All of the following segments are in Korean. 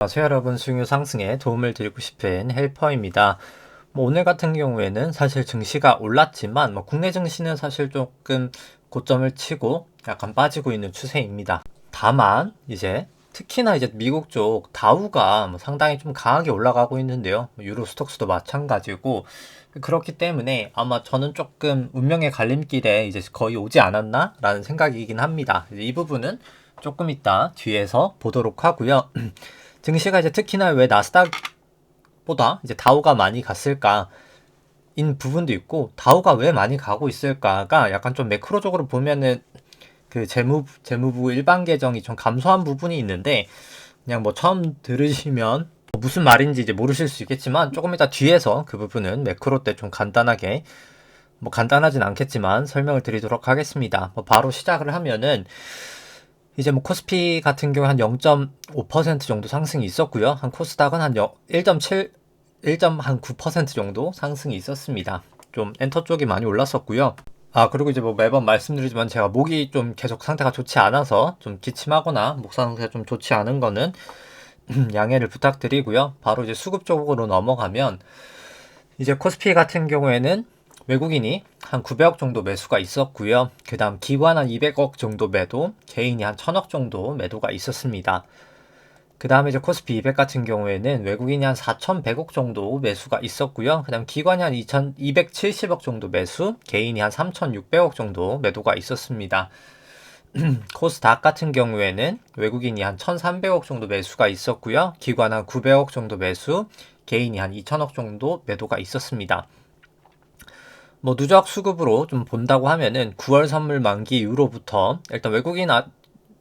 안녕하세요 여러분, 수익률 상승에 도움을 드리고 싶은 헬퍼입니다. 오늘 같은 경우에는 사실 증시가 올랐지만 국내 증시는 사실 조금 고점을 치고 약간 빠지고 있는 추세입니다. 다만 이제 특히나 이제 미국 쪽 다우가 상당히 좀 강하게 올라가고 있는데요. 유로 스톡스도 마찬가지고, 그렇기 때문에 아마 저는 조금 운명의 갈림길에 이제 거의 오지 않았나 라는 생각이긴 합니다. 이 부분은 조금 이따 뒤에서 보도록 하고요. 증시가 이제 특히나 왜 나스닥보다 이제 다우가 많이 갔을까 인 부분도 있고, 다우가 왜 많이 가고 있을까가 약간 좀 매크로적으로 보면은 그 재무부 일반 계정이 좀 감소한 부분이 있는데, 그냥 처음 들으시면 무슨 말인지 이제 모르실 수 있겠지만, 조금 이따 뒤에서 그 부분은 매크로 때 좀 간단하게, 간단하진 않겠지만 설명을 드리도록 하겠습니다. 바로 시작을 하면은, 이제 코스피 같은 경우 한 0.5% 정도 상승이 있었고요. 한 코스닥은 한 1.7, 1.9% 정도 상승이 있었습니다. 좀 엔터 쪽이 많이 올랐었고요. 그리고 이제 매번 말씀드리지만 제가 목이 좀 계속 상태가 좋지 않아서 좀 기침하거나 목 상태가 좀 좋지 않은 거는 양해를 부탁드리고요. 바로 이제 수급 쪽으로 넘어가면, 이제 코스피 같은 경우에는 외국인이 한 900억 정도 매수가 있었고요. 그 다음 기관 한 200억 정도 매도, 개인이 한 1000억 정도 매도가 있었습니다. 그 다음에 이제 코스피 200 같은 경우에는 외국인이 한 4100억 정도 매수가 있었고요. 그 다음 기관이 한 2270억 정도 매수, 개인이 한 3600억 정도 매도가 있었습니다. 코스닥 같은 경우에는 외국인이 한 1300억 정도 매수가 있었고요. 기관 한 900억 정도 매수, 개인이 한 2000억 정도 매도가 있었습니다. 누적 수급으로 좀 본다고 하면은 9월 선물 만기 이후로부터 일단 외국인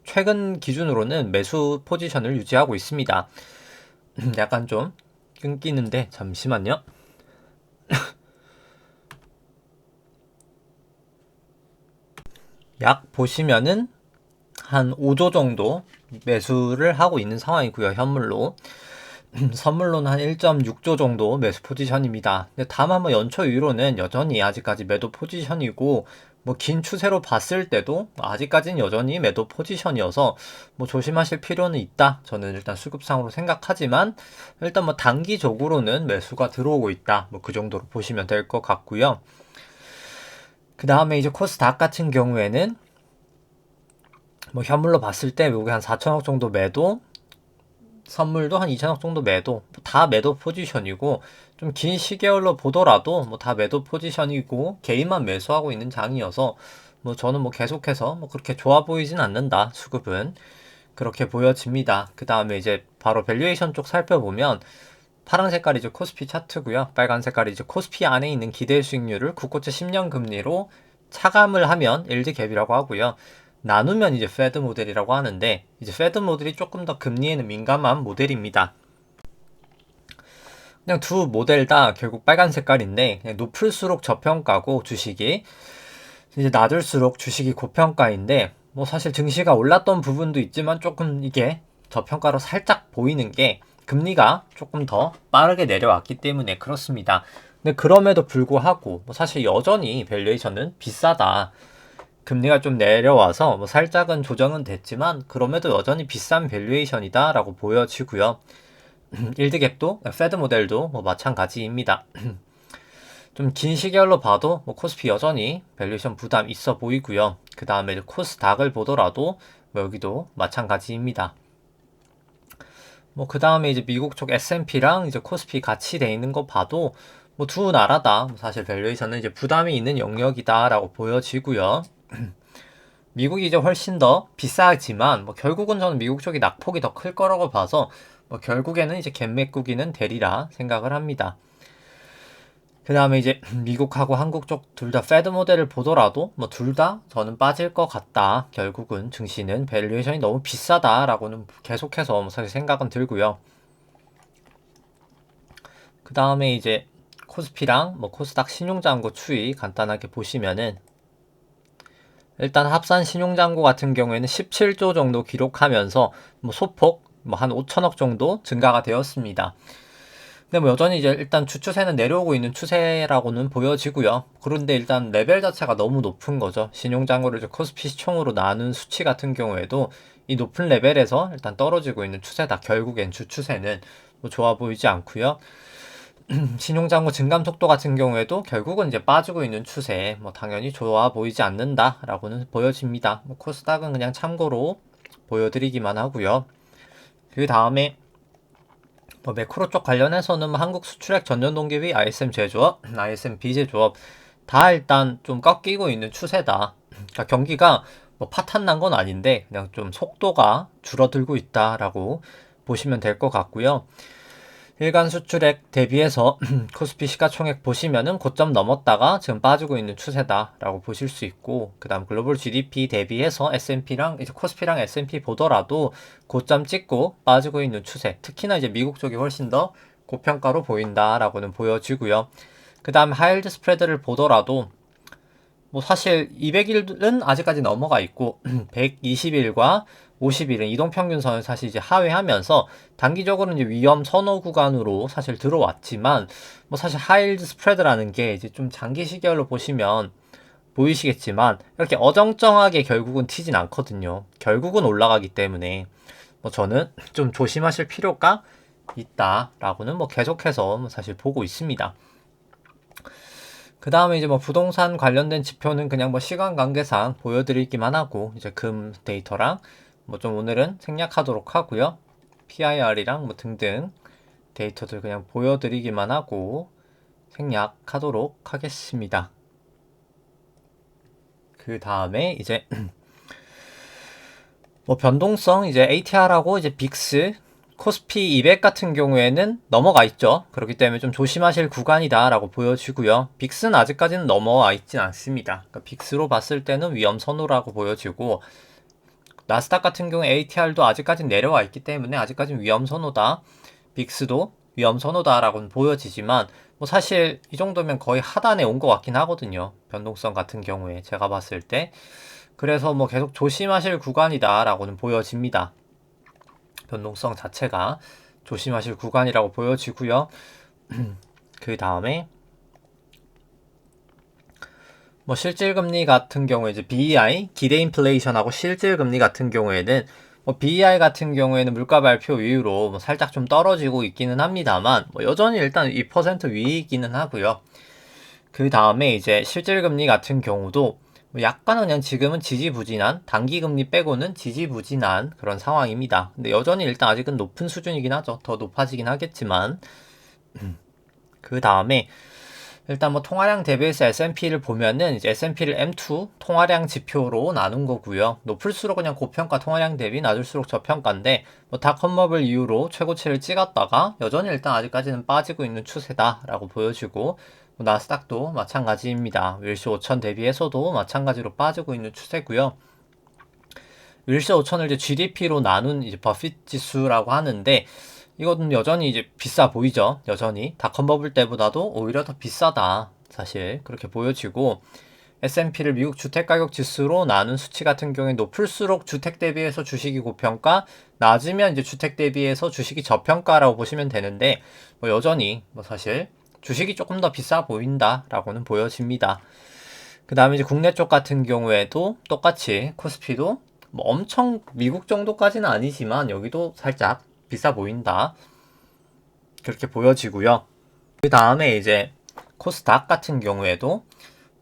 최근 기준으로는 매수 포지션을 유지하고 있습니다. 약간 좀 끊기는데 잠시만요. 약 보시면은 한 5조 정도 매수를 하고 있는 상황이고요. 현물로. 선물로는 한 1.6조 정도 매수 포지션입니다. 근데 다만 연초 이후로는 여전히 아직까지 매도 포지션이고, 긴 추세로 봤을 때도 아직까지는 여전히 매도 포지션이어서 조심하실 필요는 있다. 저는 일단 수급상으로 생각하지만, 일단 단기적으로는 매수가 들어오고 있다. 그 정도로 보시면 될 것 같고요. 그 다음에 이제 코스닥 같은 경우에는 현물로 봤을 때 외국에 한 4천억 정도 매도, 선물도 한 2천억 정도 매도, 다 매도 포지션이고, 좀 긴 시계열로 보더라도 다 매도 포지션이고, 개인만 매수하고 있는 장이어서 저는 계속해서 그렇게 좋아 보이진 않는다. 수급은 그렇게 보여집니다. 그 다음에 이제 바로 밸류에이션 쪽 살펴보면, 파란 색깔이 이제 코스피 차트고요. 빨간 색깔이 이제 코스피 안에 있는 기대 수익률을 국고채 10년 금리로 차감을 하면 일드 갭이라고 하고요. 나누면 이제 페드 모델이라고 하는데, 이제 페드 모델이 조금 더 금리에는 민감한 모델입니다. 그냥 두 모델 다 결국 빨간 색깔인데, 그냥 높을수록 저평가고 주식이, 이제 낮을수록 주식이 고평가인데, 사실 증시가 올랐던 부분도 있지만 조금 이게 저평가로 살짝 보이는 게, 금리가 조금 더 빠르게 내려왔기 때문에 그렇습니다. 근데 그럼에도 불구하고 사실 여전히 밸류에이션은 비싸다. 금리가 좀 내려와서 살짝은 조정은 됐지만 그럼에도 여전히 비싼 밸류에이션이다 라고 보여지고요. 일드갭도 페드 모델도 마찬가지입니다. 좀 긴 시계열로 봐도 코스피 여전히 밸류에이션 부담 있어 보이고요. 그 다음에 코스닥을 보더라도 여기도 마찬가지입니다. 그 다음에 이제 미국 쪽 S&P랑 이제 코스피 같이 돼 있는 거 봐도 두 나라다 사실 밸류에이션은 이제 부담이 있는 영역이다라고 보여지고요. 미국이 이제 훨씬 더 비싸지만 결국은 저는 미국 쪽이 낙폭이 더 클 거라고 봐서 결국에는 이제 갭 메꾸기는 되리라 생각을 합니다. 그 다음에 이제 미국하고 한국 쪽 둘 다 페드 모델을 보더라도 둘 다 저는 빠질 것 같다. 결국은 증시는 밸류에이션이 너무 비싸다라고는 계속해서 사실 생각은 들고요. 그 다음에 이제 코스피랑 코스닥 신용잔고 추이 간단하게 보시면은, 일단 합산 신용잔고 같은 경우에는 17조 정도 기록하면서 소폭 한 5천억 정도 증가가 되었습니다. 근데 여전히 이제 일단 주추세는 내려오고 있는 추세라고는 보여지고요. 그런데 일단 레벨 자체가 너무 높은 거죠. 신용잔고를 이제 코스피 시총으로 나눈 수치 같은 경우에도 이 높은 레벨에서 일단 떨어지고 있는 추세다. 결국엔 주 추세는 뭐 좋아 보이지 않고요. 신용잔고 증감 속도 같은 경우에도 결국은 이제 빠지고 있는 추세, 뭐 당연히 좋아 보이지 않는다라고는 보여집니다. 뭐 코스닥은 그냥 참고로 보여드리기만 하고요. 그 다음에 뭐 매크로 쪽 관련해서는 뭐 한국 수출액 전년 동기비 ISM 제조업, ISM 비제조업 다 일단 좀 꺾이고 있는 추세다. 그러니까 경기가 뭐 파탄 난 건 아닌데 그냥 좀 속도가 줄어들고 있다라고 보시면 될 것 같고요. 일간 수출액 대비해서 코스피 시가총액 보시면은 고점 넘었다가 지금 빠지고 있는 추세다라고 보실 수 있고, 그 다음 글로벌 GDP 대비해서 S&P랑 이제 코스피랑 S&P 보더라도 고점 찍고 빠지고 있는 추세, 특히나 이제 미국 쪽이 훨씬 더 고평가로 보인다라고는 보여지고요. 그 다음 하이힐드 스프레드를 보더라도 뭐 사실 200일은 아직까지 넘어가 있고 120일과 50일은 이동평균선을 사실 이제 하회하면서 단기적으로는 이제 위험 선호 구간으로 사실 들어왔지만, 뭐 사실 하이힐드 스프레드라는 게 이제 좀 장기 시계열로 보시면 보이시겠지만 이렇게 어정쩡하게 결국은 튀진 않거든요. 결국은 올라가기 때문에 뭐 저는 좀 조심하실 필요가 있다라고는 뭐 계속해서 사실 보고 있습니다. 그 다음에 이제 뭐 부동산 관련된 지표는 그냥 뭐 시간 관계상 보여드리기만 하고, 이제 금 데이터랑 뭐 좀 오늘은 생략하도록 하고요. PIR이랑 뭐 등등 데이터들 그냥 보여드리기만 하고 생략하도록 하겠습니다. 그 다음에 이제 뭐 변동성 이제 ATR하고 이제 빅스 코스피 200 같은 경우에는 넘어가 있죠. 그렇기 때문에 좀 조심하실 구간이다라고 보여지고요. 빅스는 아직까지는 넘어와 있진 않습니다. 그러니까 빅스로 봤을 때는 위험 선호라고 보여지고, 나스닥 같은 경우 ATR도 아직까지는 내려와 있기 때문에 아직까지는 위험 선호다. 빅스도 위험 선호다라고는 보여지지만 뭐 사실 이 정도면 거의 하단에 온 것 같긴 하거든요. 변동성 같은 경우에 제가 봤을 때. 그래서 뭐 계속 조심하실 구간이다라고는 보여집니다. 변동성 자체가 조심하실 구간이라고 보여지고요. 그 다음에 뭐 실질금리 같은 경우에 이제 BEI, 기대 인플레이션하고 실질금리 같은 경우에는 뭐 BEI 같은 경우에는 물가 발표 이후로 뭐 살짝 좀 떨어지고 있기는 합니다만 뭐 여전히 일단 2% 위이기는 하고요. 그 다음에 이제 실질금리 같은 경우도 뭐 약간은 그냥 지금은 지지부진한, 단기금리 빼고는 지지부진한 그런 상황입니다. 근데 여전히 일단 아직은 높은 수준이긴 하죠. 더 높아지긴 하겠지만. 그 다음에 일단 뭐 통화량 대비해서 S&P를 보면은 이제 S&P를 M2 통화량 지표로 나눈 거고요. 높을수록 그냥 고평가 통화량 대비, 낮을수록 저평가인데 뭐 닷컴버블 이후로 최고치를 찍었다가 여전히 일단 아직까지는 빠지고 있는 추세다라고 보여지고, 뭐 나스닥도 마찬가지입니다. 윌시 5000 대비해서도 마찬가지로 빠지고 있는 추세고요. 윌시 5000을 이제 GDP로 나눈 이제 버핏 지수라고 하는데, 이거는 여전히 이제 비싸 보이죠. 여전히 닷컴버블 때보다도 오히려 더 비싸다, 사실 그렇게 보여지고, S&P를 미국 주택가격 지수로 나눈 수치 같은 경우에 높을수록 주택 대비해서 주식이 고평가, 낮으면 이제 주택 대비해서 주식이 저평가라고 보시면 되는데, 뭐 여전히 뭐 사실 주식이 조금 더 비싸 보인다라고는 보여집니다. 그 다음에 이제 국내 쪽 같은 경우에도 똑같이 코스피도 뭐 엄청 미국 정도까지는 아니지만 여기도 살짝 비싸 보인다, 그렇게 보여지고요. 그 다음에 이제 코스닥 같은 경우에도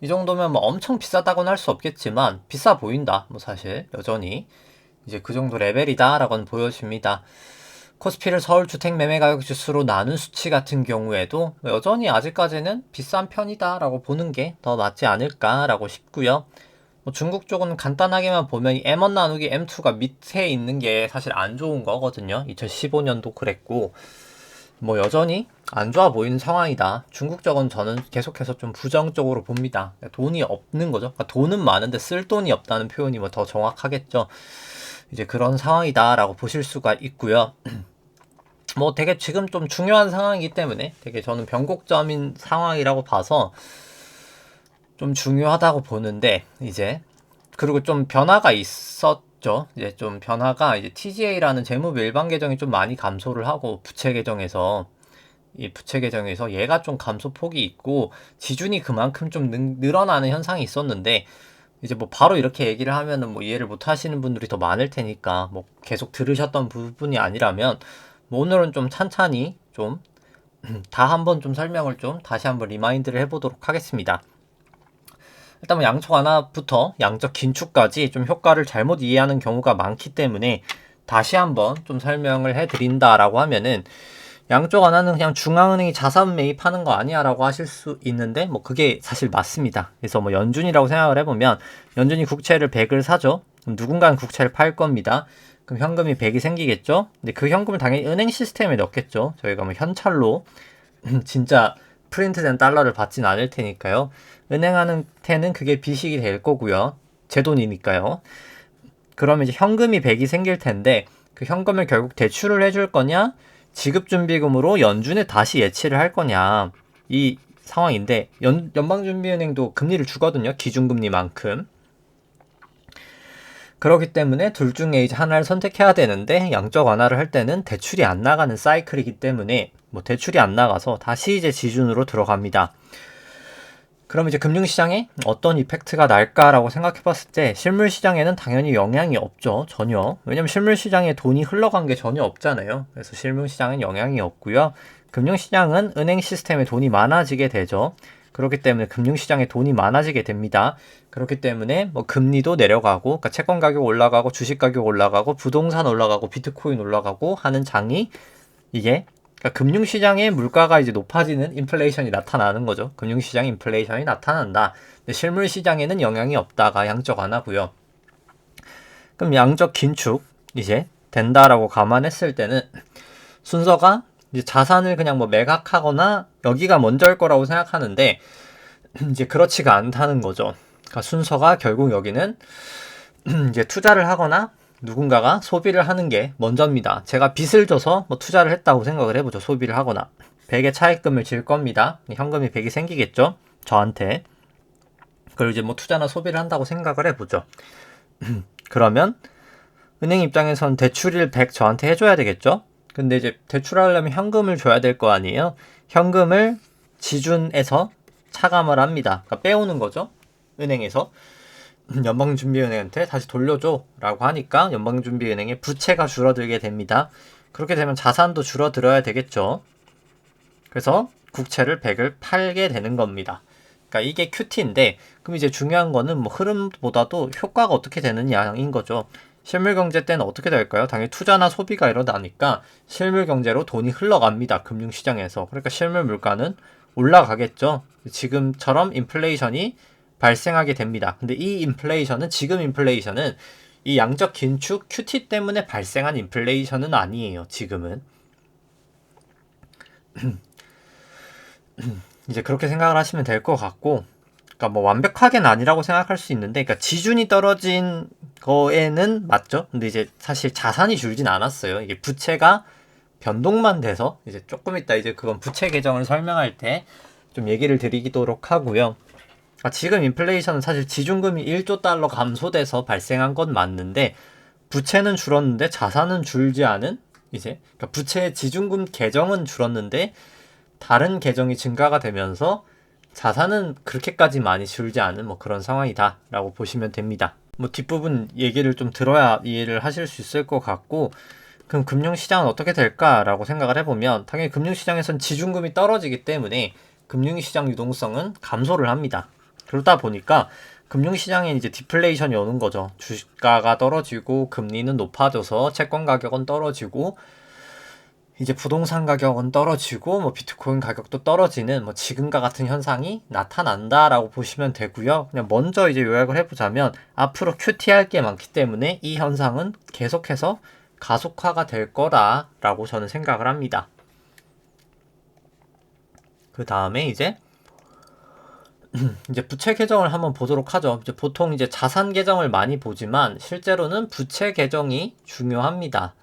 이 정도면 뭐 엄청 비싸다고는 할 수 없겠지만 비싸 보인다, 뭐 사실 여전히 이제 그 정도 레벨이다 라고는 보여집니다. 코스피를 서울 주택매매가격 지수로 나눈 수치 같은 경우에도 여전히 아직까지는 비싼 편이다 라고 보는 게 더 맞지 않을까 라고 싶고요. 뭐 중국 쪽은 간단하게만 보면 이 M1 나누기 M2가 밑에 있는 게 사실 안 좋은 거거든요. 2015년도 그랬고, 뭐 여전히 안 좋아 보이는 상황이다. 중국 쪽은 저는 계속해서 좀 부정적으로 봅니다. 돈이 없는 거죠. 그러니까 돈은 많은데 쓸 돈이 없다는 표현이 뭐 더 정확하겠죠. 이제 그런 상황이다라고 보실 수가 있고요. 뭐 되게 지금 좀 중요한 상황이기 때문에 되게 저는 변곡점인 상황이라고 봐서 좀 중요하다고 보는데, 이제 그리고 좀 변화가 있었죠. 이제 좀 변화가 이제 TGA라는 재무부 일반 계정이 좀 많이 감소를 하고 부채 계정에서 이 부채 계정에서 얘가 좀 감소폭이 있고 지준이 그만큼 좀 늘어나는 현상이 있었는데, 이제 뭐 바로 이렇게 얘기를 하면은 뭐 이해를 못 하시는 분들이 더 많을 테니까 뭐 계속 들으셨던 부분이 아니라면 뭐 오늘은 좀 찬찬히 좀 다 한번 좀 설명을 좀 다시 한번 리마인드를 해보도록 하겠습니다. 일단 뭐 양쪽 하나부터 양적 긴축까지 좀 효과를 잘못 이해하는 경우가 많기 때문에 다시 한번 좀 설명을 해드린다라고 하면은 양쪽 하나는 그냥 중앙은행이 자산 매입하는 거 아니야 라고 하실 수 있는데 뭐 그게 사실 맞습니다. 그래서 뭐 연준이라고 생각을 해보면 연준이 국채를 100을 사죠. 그럼 누군가는 국채를 팔 겁니다. 그럼 현금이 100이 생기겠죠. 근데 그 현금을 당연히 은행 시스템에 넣겠죠. 저희가 뭐 현찰로 진짜 프린트된 달러를 받진 않을 테니까요. 은행한테는 그게 비식이 될 거고요. 제 돈이니까요. 그러면 이제 현금이 100이 생길 텐데 그 현금을 결국 대출을 해줄 거냐 지급준비금으로 연준에 다시 예치를 할 거냐 이 상황인데 연방준비은행도 금리를 주거든요. 기준금리만큼. 그렇기 때문에 둘 중에 이제 하나를 선택해야 되는데 양적 완화를 할 때는 대출이 안 나가는 사이클이기 때문에 뭐 대출이 안 나가서 다시 이제 지준으로 들어갑니다. 그럼 이제 금융시장에 어떤 이펙트가 날까라고 생각해 봤을 때 실물시장에는 당연히 영향이 없죠. 전혀. 왜냐면 실물시장에 돈이 흘러간 게 전혀 없잖아요. 그래서 실물시장은 영향이 없고요. 금융시장은 은행 시스템에 돈이 많아지게 되죠. 그렇기 때문에 금융시장에 돈이 많아지게 됩니다. 그렇기 때문에 뭐 금리도 내려가고, 그러니까 채권 가격 올라가고, 주식 가격 올라가고, 부동산 올라가고, 비트코인 올라가고 하는 장이 이게 그러니까 금융시장의 물가가 이제 높아지는 인플레이션이 나타나는 거죠. 금융시장 인플레이션이 나타난다. 근데 실물시장에는 영향이 없다가 양적 완화고요. 그럼 양적 긴축 이제 된다라고 감안했을 때는 순서가 이제 자산을 그냥 뭐 매각하거나 여기가 먼저일 거라고 생각하는데 이제 그렇지가 않다는 거죠. 그러니까 순서가 결국 여기는 이제 투자를 하거나 누군가가 소비를 하는 게 먼저입니다. 제가 빚을 져서 뭐 투자를 했다고 생각을 해보죠. 소비를 하거나 100의 차입금을 질 겁니다. 현금이 100이 생기겠죠. 저한테. 그리고 이제 뭐 투자나 소비를 한다고 생각을 해보죠. 그러면 은행 입장에선 대출을 100 저한테 해줘야 되겠죠. 근데 이제 대출하려면 현금을 줘야 될 거 아니에요. 현금을 지준에서 차감을 합니다. 그러니까 빼오는 거죠. 은행에서. 연방준비은행한테 다시 돌려줘 라고 하니까 연방준비은행의 부채가 줄어들게 됩니다. 그렇게 되면 자산도 줄어들어야 되겠죠. 그래서 국채를 100을 팔게 되는 겁니다. 그러니까 이게 QT인데 그럼 이제 중요한 거는 뭐 흐름보다도 효과가 어떻게 되느냐인 거죠. 실물경제 때는 어떻게 될까요? 당연히 투자나 소비가 일어나니까 실물경제로 돈이 흘러갑니다. 금융시장에서. 그러니까 실물 물가는 올라가겠죠. 지금처럼 인플레이션이 발생하게 됩니다. 근데 이 인플레이션은 지금 인플레이션은 이 양적 긴축 QT 때문에 발생한 인플레이션은 아니에요. 지금은. 이제 그렇게 생각을 하시면 될 것 같고 그러니까 뭐 완벽하게는 아니라고 생각할 수 있는데 그러니까 지준이 떨어진 거에는 맞죠. 근데 이제 사실 자산이 줄진 않았어요. 이게 부채가 변동만 돼서 이제 조금 이따 이제 그건 부채 계정을 설명할 때 좀 얘기를 드리도록 하고요. 지금 인플레이션은 사실 지준금이 1조 달러 감소돼서 발생한 건 맞는데 부채는 줄었는데 자산은 줄지 않은 이제 그러니까 부채 지준금 계정은 줄었는데 다른 계정이 증가가 되면서 자산은 그렇게까지 많이 줄지 않은 뭐 그런 상황이다라고 보시면 됩니다. 뭐 뒷부분 얘기를 좀 들어야 이해를 하실 수 있을 것 같고 그럼 금융시장은 어떻게 될까라고 생각을 해보면 당연히 금융시장에선 지준금이 떨어지기 때문에 금융시장 유동성은 감소를 합니다. 그러다 보니까 금융시장에 이제 디플레이션이 오는 거죠. 주가가 떨어지고 금리는 높아져서 채권 가격은 떨어지고 이제 부동산 가격은 떨어지고 뭐 비트코인 가격도 떨어지는 뭐 지금과 같은 현상이 나타난다라고 보시면 되고요. 그냥 먼저 이제 요약을 해보자면 앞으로 QT할 게 많기 때문에 이 현상은 계속해서 가속화가 될 거라고 저는 생각을 합니다. 그 다음에 이제 부채 계정을 한번 보도록 하죠. 이제 보통 이제 자산 계정을 많이 보지만 실제로는 부채 계정이 중요합니다.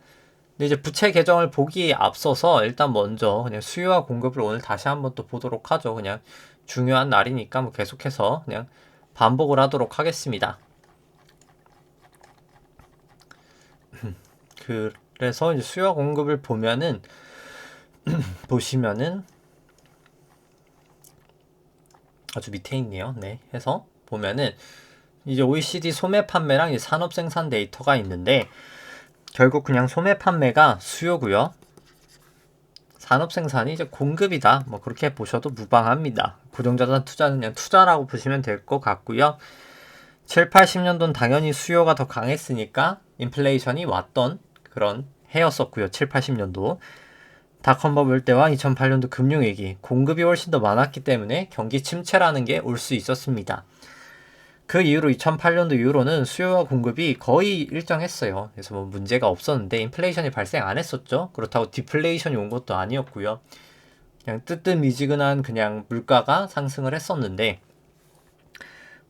근데 이제 부채 계정을 보기에 앞서서 일단 먼저 그냥 수요와 공급을 오늘 다시 한번 또 보도록 하죠. 그냥 중요한 날이니까 뭐 계속해서 그냥 반복을 하도록 하겠습니다. 그래서 이제 수요와 공급을 보면은 보시면은 아주 밑에 있네요. 네, 해서 보면은 이제 OECD 소매 판매랑 이제 산업 생산 데이터가 있는데 결국 그냥 소매 판매가 수요고요. 산업 생산이 이제 공급이다. 뭐 그렇게 보셔도 무방합니다. 고정자산 투자는 그냥 투자라고 보시면 될 것 같고요. 7, 80년도는 당연히 수요가 더 강했으니까 인플레이션이 왔던 그런 해였었고요. 7, 80년도. 닷컴 버블 때와 2008년도 금융위기, 공급이 훨씬 더 많았기 때문에 경기 침체라는 게 올 수 있었습니다. 그 이후로 2008년도 이후로는 수요와 공급이 거의 일정했어요. 그래서 뭐 문제가 없었는데 인플레이션이 발생 안 했었죠. 그렇다고 디플레이션이 온 것도 아니었고요. 그냥 뜨뜻미지근한 그냥 물가가 상승을 했었는데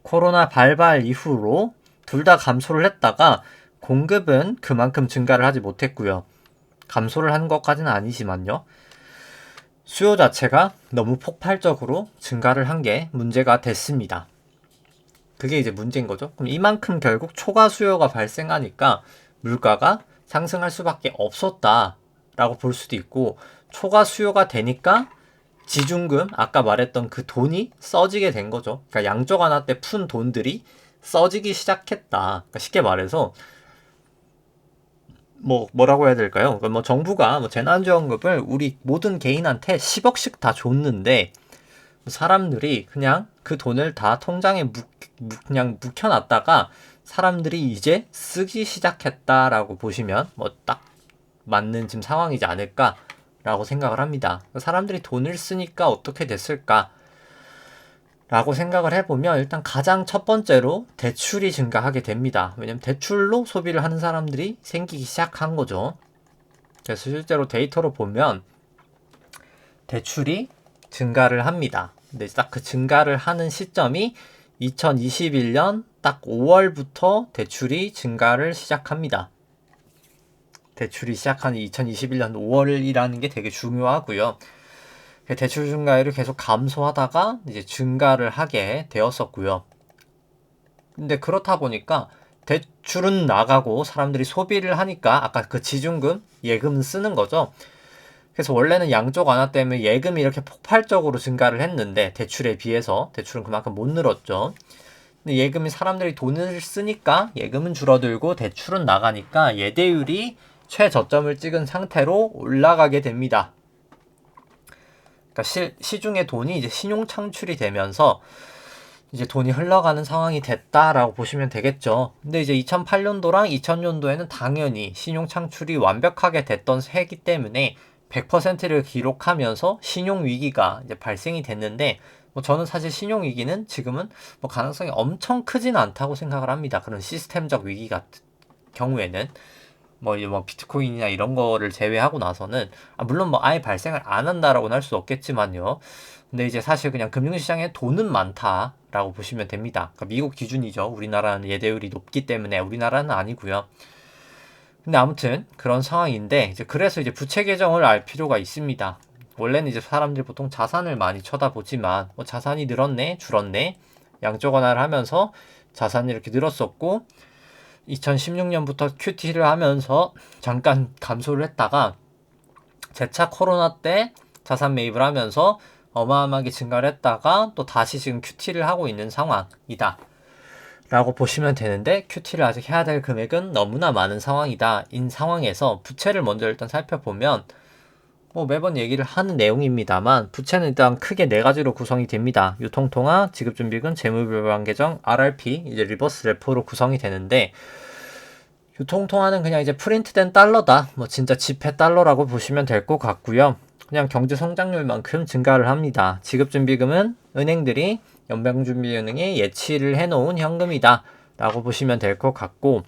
코로나 발발 이후로 둘 다 감소를 했다가 공급은 그만큼 증가를 하지 못했고요. 감소를 한 것까지는 아니지만요. 수요 자체가 너무 폭발적으로 증가를 한 게 문제가 됐습니다. 그게 이제 문제인 거죠. 그럼 이만큼 결국 초과 수요가 발생하니까 물가가 상승할 수밖에 없었다라고 볼 수도 있고, 초과 수요가 되니까 지중금, 아까 말했던 그 돈이 써지게 된 거죠. 그러니까 양적 완화 때 푼 돈들이 써지기 시작했다. 그러니까 쉽게 말해서 뭐라고 해야 될까요? 그러니까 뭐 정부가 뭐 재난지원금을 우리 모든 개인한테 10억씩 다 줬는데 사람들이 그냥 그 돈을 다 통장에 그냥 묵혀놨다가 사람들이 이제 쓰기 시작했다라고 보시면 뭐 딱 맞는 지금 상황이지 않을까라고 생각을 합니다. 사람들이 돈을 쓰니까 어떻게 됐을까? 라고 생각을 해보면 일단 가장 첫 번째로 대출이 증가하게 됩니다. 왜냐면 대출로 소비를 하는 사람들이 생기기 시작한 거죠. 그래서 실제로 데이터로 보면 대출이 증가를 합니다. 근데 딱 그 증가를 하는 시점이 2021년 딱 5월부터 대출이 증가를 시작합니다. 대출이 시작한 2021년 5월이라는 게 되게 중요하고요. 대출 증가율을 계속 감소하다가 이제 증가를 하게 되었었고요. 근데 그렇다 보니까 대출은 나가고 사람들이 소비를 하니까 아까 그 지중금, 예금 쓰는 거죠. 그래서 원래는 양적 완화 때문에 예금이 이렇게 폭발적으로 증가를 했는데 대출에 비해서 대출은 그만큼 못 늘었죠. 근데 예금이 사람들이 돈을 쓰니까 예금은 줄어들고 대출은 나가니까 예대율이 최저점을 찍은 상태로 올라가게 됩니다. 그러니까 시중에 돈이 이제 신용 창출이 되면서 이제 돈이 흘러가는 상황이 됐다라고 보시면 되겠죠. 근데 이제 2008년도랑 2000년도에는 당연히 신용 창출이 완벽하게 됐던 해이기 때문에 100%를 기록하면서 신용 위기가 이제 발생이 됐는데 뭐 저는 사실 신용 위기는 지금은 뭐 가능성이 엄청 크지는 않다고 생각을 합니다. 그런 시스템적 위기 같은 경우에는 뭐 비트코인이나 이런 거를 제외하고 나서는 물론 뭐 아예 발생을 안 한다라고는 할 수 없겠지만요. 근데 이제 사실 그냥 금융시장에 돈은 많다라고 보시면 됩니다. 그러니까 미국 기준이죠. 우리나라는 예대율이 높기 때문에 우리나라는 아니고요. 근데 아무튼 그런 상황인데 이제 그래서 이제 부채 계정을 알 필요가 있습니다. 원래는 이제 사람들이 보통 자산을 많이 쳐다보지만 뭐 자산이 늘었네, 줄었네, 양적 완화를 하면서 자산이 이렇게 늘었었고 2016년부터 QT를 하면서 잠깐 감소를 했다가 재차 코로나 때 자산 매입을 하면서 어마어마하게 증가를 했다가 또 다시 지금 QT를 하고 있는 상황이다 라고 보시면 되는데, QT를 아직 해야 될 금액은 너무나 많은 상황이다. 인 상황에서 부채를 먼저 일단 살펴보면 뭐 매번 얘기를 하는 내용입니다만 부채는 일단 크게 네 가지로 구성이 됩니다. 유통통화, 지급준비금, 재무불방계정, RRP, 이제 리버스 레포로 구성이 되는데, 유통통화는 그냥 이제 프린트된 달러다. 뭐 진짜 지폐 달러라고 보시면 될 것 같고요. 그냥 경제 성장률만큼 증가를 합니다. 지급준비금은 은행들이 연방준비은행에 예치를 해놓은 현금이다 라고 보시면 될 것 같고,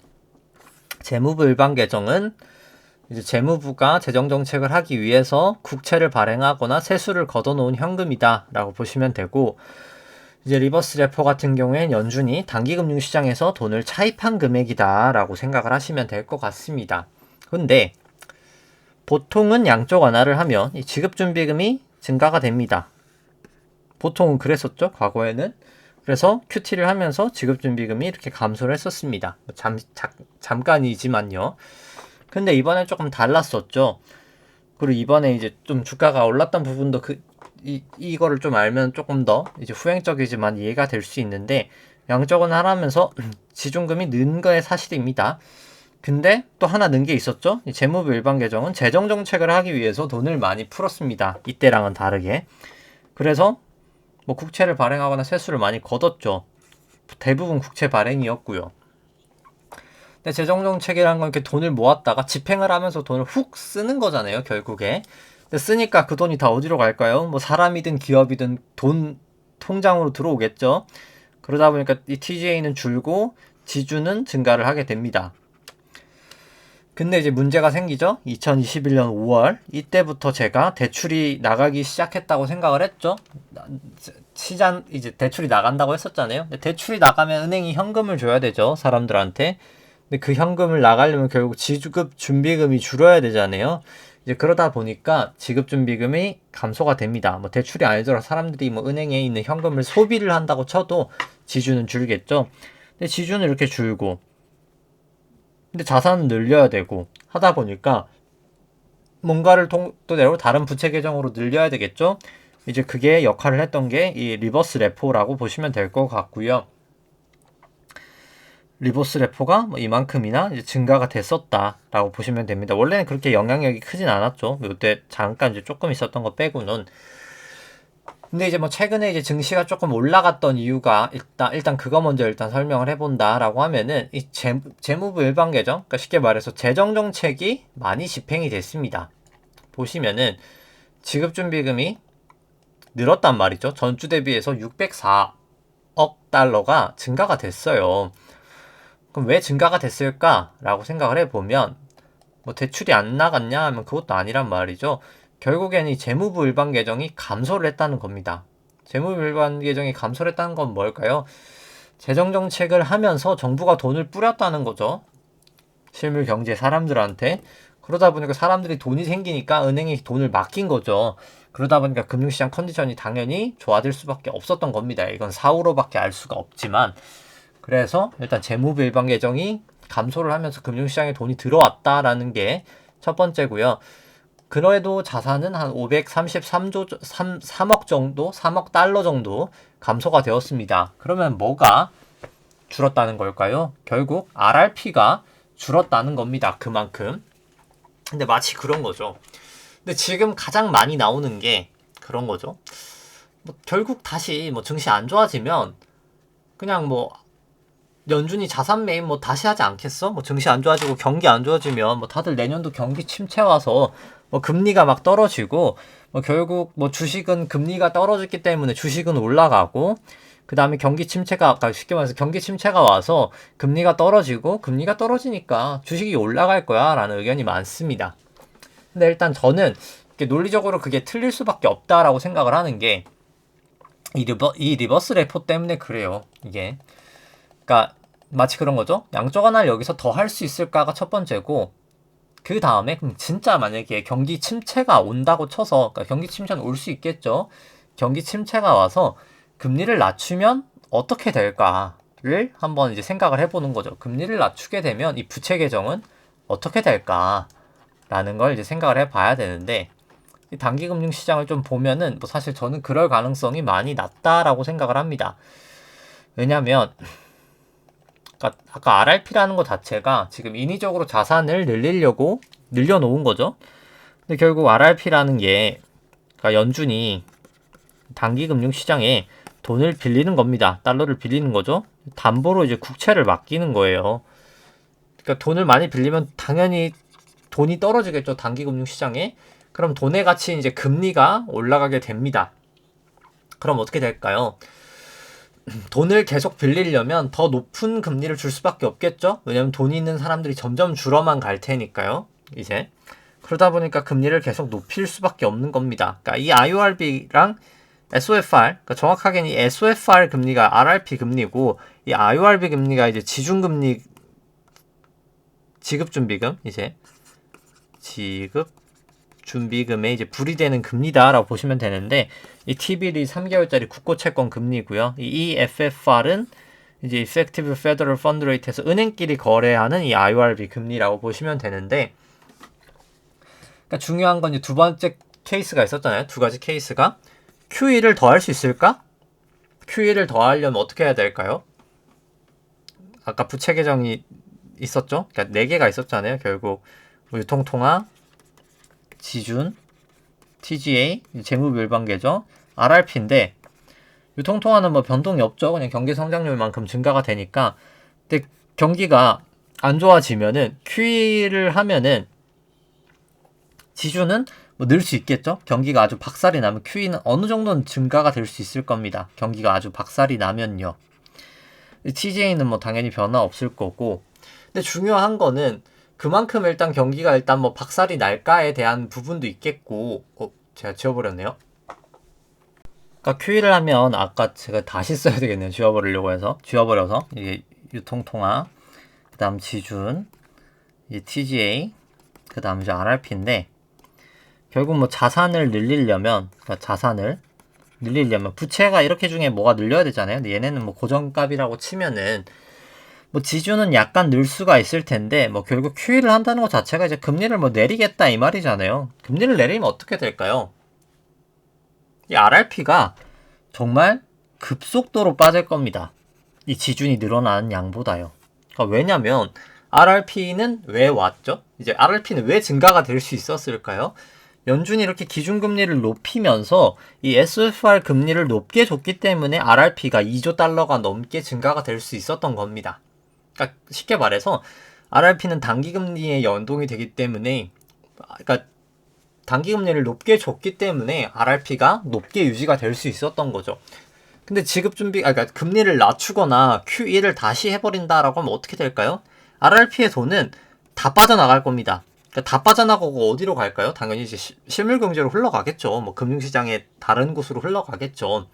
재무부 일반계정은 이제 재무부가 재정정책을 하기 위해서 국채를 발행하거나 세수를 걷어놓은 현금이다 라고 보시면 되고, 이제 리버스 레포 같은 경우엔 연준이 단기금융시장에서 돈을 차입한 금액이다 라고 생각을 하시면 될 것 같습니다. 근데 보통은 양적 완화를 하면 이 지급준비금이 증가가 됩니다. 보통은 그랬었죠, 과거에는. 그래서 QT를 하면서 지급준비금이 이렇게 감소를 했었습니다. 잠깐이지만요. 근데 이번엔 조금 달랐었죠. 그리고 이번에 이제 좀 주가가 올랐던 부분도 이거를 좀 알면 조금 더 이제 후행적이지만 이해가 될 수 있는데, 양적은 하라면서 지준금이 는 거의 사실입니다. 근데 또 하나 는 게 있었죠. 이 재무부 일반 계정은 재정 정책을 하기 위해서 돈을 많이 풀었습니다. 이때랑은 다르게. 그래서 뭐 국채를 발행하거나 세수를 많이 걷었죠. 대부분 국채 발행이었고요. 근데 재정 정책이라는 건 이렇게 돈을 모았다가 집행을 하면서 돈을 훅 쓰는 거잖아요, 결국에. 근데 쓰니까 그 돈이 다 어디로 갈까요? 뭐 사람이든 기업이든 돈 통장으로 들어오겠죠. 그러다 보니까 이 TGA는 줄고 지주는 증가를 하게 됩니다. 근데 이제 문제가 생기죠. 2021년 5월 이때부터 제가 대출이 나가기 시작했다고 생각을 했죠. 시장 이제 대출이 나간다고 했었잖아요. 근데 대출이 나가면 은행이 현금을 줘야 되죠, 사람들한테. 근데 그 현금을 나가려면 결국 지급 준비금이 줄어야 되잖아요. 이제 그러다 보니까 지급 준비금이 감소가 됩니다. 뭐 대출이 아니더라도 사람들이 뭐 은행에 있는 현금을 소비를 한다고 쳐도 지주는 줄겠죠. 근데 지주는 이렇게 줄고, 근데 자산은 늘려야 되고 하다 보니까 뭔가를 또 내고 다른 부채 계정으로 늘려야 되겠죠. 이제 그게 역할을 했던 게 이 리버스 레포라고 보시면 될 것 같고요. 리버스 레포가 뭐 이만큼이나 이제 증가가 됐었다라고 보시면 됩니다. 원래는 그렇게 영향력이 크진 않았죠. 이때 잠깐 이제 조금 있었던 거 빼고는. 근데 이제 뭐 최근에 이제 증시가 조금 올라갔던 이유가 일단 그거 먼저 설명을 해본다라고 하면은 이 재무부 일반 계정, 그러니까 쉽게 말해서 재정 정책이 많이 집행이 됐습니다. 보시면은 지급 준비금이 늘었단 말이죠. 전주 대비해서 604억 달러가 증가가 됐어요. 그럼 왜 증가가 됐을까라고 생각을 해보면 뭐 대출이 안 나갔냐 하면 그것도 아니란 말이죠. 결국에는 이 재무부 일반 계정이 감소를 했다는 겁니다. 재무부 일반 계정이 감소를 했다는 건 뭘까요? 재정 정책을 하면서 정부가 돈을 뿌렸다는 거죠. 실물 경제 사람들한테. 그러다 보니까 사람들이 돈이 생기니까 은행이 돈을 맡긴 거죠. 그러다 보니까 금융시장 컨디션이 당연히 좋아질 수밖에 없었던 겁니다. 이건 사후로밖에 알 수가 없지만, 그래서 일단 재무부 일반 계정이 감소를 하면서 금융시장에 돈이 들어왔다라는 게 첫 번째고요. 그래도 자산은 한 3억 정도, 3억 달러 정도 감소가 되었습니다. 그러면 뭐가 줄었다는 걸까요? 결국 RRP가 줄었다는 겁니다. 그만큼. 근데 마치 그런 거죠. 근데 지금 가장 많이 나오는 게 그런 거죠. 뭐 결국 다시 뭐 증시 안 좋아지면 그냥 뭐 연준이 자산 매입 뭐 다시 하지 않겠어? 뭐 증시 안 좋아지고 경기 안 좋아지면 뭐 다들 내년도 경기 침체 와서 뭐 금리가 막 떨어지고 뭐 결국 뭐 주식은 금리가 떨어졌기 때문에 주식은 올라가고, 그 다음에 경기 침체가, 아까 쉽게 말해서 경기 침체가 와서 금리가 떨어지고, 금리가 떨어지니까 주식이 올라갈 거야 라는 의견이 많습니다. 근데 일단 저는 논리적으로 그게 틀릴 수밖에 없다라고 생각을 하는 게 이 리버스 레포 때문에 그래요. 이게 그러니까 마치 그런 거죠. 양적 완화를 여기서 더 할 수 있을까가 첫 번째고, 그 다음에 그럼 진짜 만약에 경기 침체가 온다고 쳐서, 그러니까 경기 침체는 올 수 있겠죠. 경기 침체가 와서 금리를 낮추면 어떻게 될까를 한번 이제 생각을 해보는 거죠. 금리를 낮추게 되면 이 부채 계정은 어떻게 될까라는 걸 이제 생각을 해봐야 되는데, 이 단기금융 시장을 좀 보면은 뭐 사실 저는 그럴 가능성이 많이 낮다라고 생각을 합니다. 왜냐면 그러니까 아까 RRP라는 것 자체가 지금 인위적으로 자산을 늘려놓은 거죠. 근데 결국 RRP라는 게, 그러니까 연준이 단기금융 시장에 돈을 빌리는 겁니다. 달러를 빌리는 거죠. 담보로 이제 국채를 맡기는 거예요. 그러니까 돈을 많이 빌리면 당연히 돈이 떨어지겠죠. 단기금융 시장에. 그럼 돈의 가치 이제 금리가 올라가게 됩니다. 그럼 어떻게 될까요? 돈을 계속 빌리려면 더 높은 금리를 줄 수밖에 없겠죠? 왜냐면 돈이 있는 사람들이 점점 줄어만 갈 테니까요. 이제 그러다 보니까 금리를 계속 높일 수밖에 없는 겁니다. 그러니까 이 IORB랑 SOFR, 그러니까 정확하게는 이 SOFR 금리가 RRP 금리고, 이 IORB 금리가 이제 지준금리, 지급준비금, 이제 지급준비금에 이제 불이 되는 금리다라고 보시면 되는데, 이 T빌이 3개월짜리 국고채권 금리고요. 이 EFFR은 이제 Effective Federal Fund Rate에서 은행끼리 거래하는 이 IORB 금리라고 보시면 되는데, 그러니까 중요한 건 이제 두 번째 케이스가 있었잖아요. 두 가지 케이스가 QE를 더 할 수 있을까? QE를 더 하려면 어떻게 해야 될까요? 아까 부채 계정이 있었죠? 그러니까 4개가 있었잖아요. 결국 유통통화, 지준, TGA, 재무멸방 계정, RRP인데 유통통화는 뭐 변동이 없죠. 그냥 경기 성장률만큼 증가가 되니까. 근데 경기가 안 좋아지면은 QE를 하면은 지준은 뭐 늘 수 있겠죠. 경기가 아주 박살이 나면 QE는 어느 정도는 증가가 될 수 있을 겁니다. 경기가 아주 박살이 나면요. TJ는 뭐 당연히 변화 없을 거고. 근데 중요한 거는 그만큼 일단 경기가 일단 뭐 박살이 날까에 대한 부분도 있겠고. 제가 지워버렸네요. 그러니까 QE를 하면 아까 제가 다시 써야 되겠네요. 지워버려서 이게 유통통화, 그 다음 지준, 이 TGA, 그 다음 이제 RRP인데 결국 뭐 자산을 늘리려면 부채가 이렇게 중에 뭐가 늘려야 되잖아요. 근데 얘네는 뭐 고정값이라고 치면은 뭐 지준은 약간 늘 수가 있을 텐데 뭐 결국 QE를 한다는 것 자체가 이제 금리를 뭐 내리겠다 이 말이잖아요. 금리를 내리면 어떻게 될까요? 이 RRP가 정말 급속도로 빠질 겁니다. 이 지준이 늘어나는 양보다요. 그러니까 왜냐면 RRP는 왜 왔죠? 이제 RRP는 왜 증가가 될 수 있었을까요? 연준이 이렇게 기준금리를 높이면서 이 SFR 금리를 높게 줬기 때문에 RRP가 2조 달러가 넘게 증가가 될 수 있었던 겁니다. 그러니까 쉽게 말해서 RRP는 단기금리에 연동이 되기 때문에 그러니까 단기금리를 높게 줬기 때문에 RRP가 높게 유지가 될 수 있었던 거죠. 근데 그러니까 금리를 낮추거나 QE를 다시 해버린다라고 하면 어떻게 될까요? RRP의 돈은 다 빠져나갈 겁니다. 그러니까 다 빠져나가고 어디로 갈까요? 당연히 이제 실물 경제로 흘러가겠죠. 뭐 금융시장의 다른 곳으로 흘러가겠죠.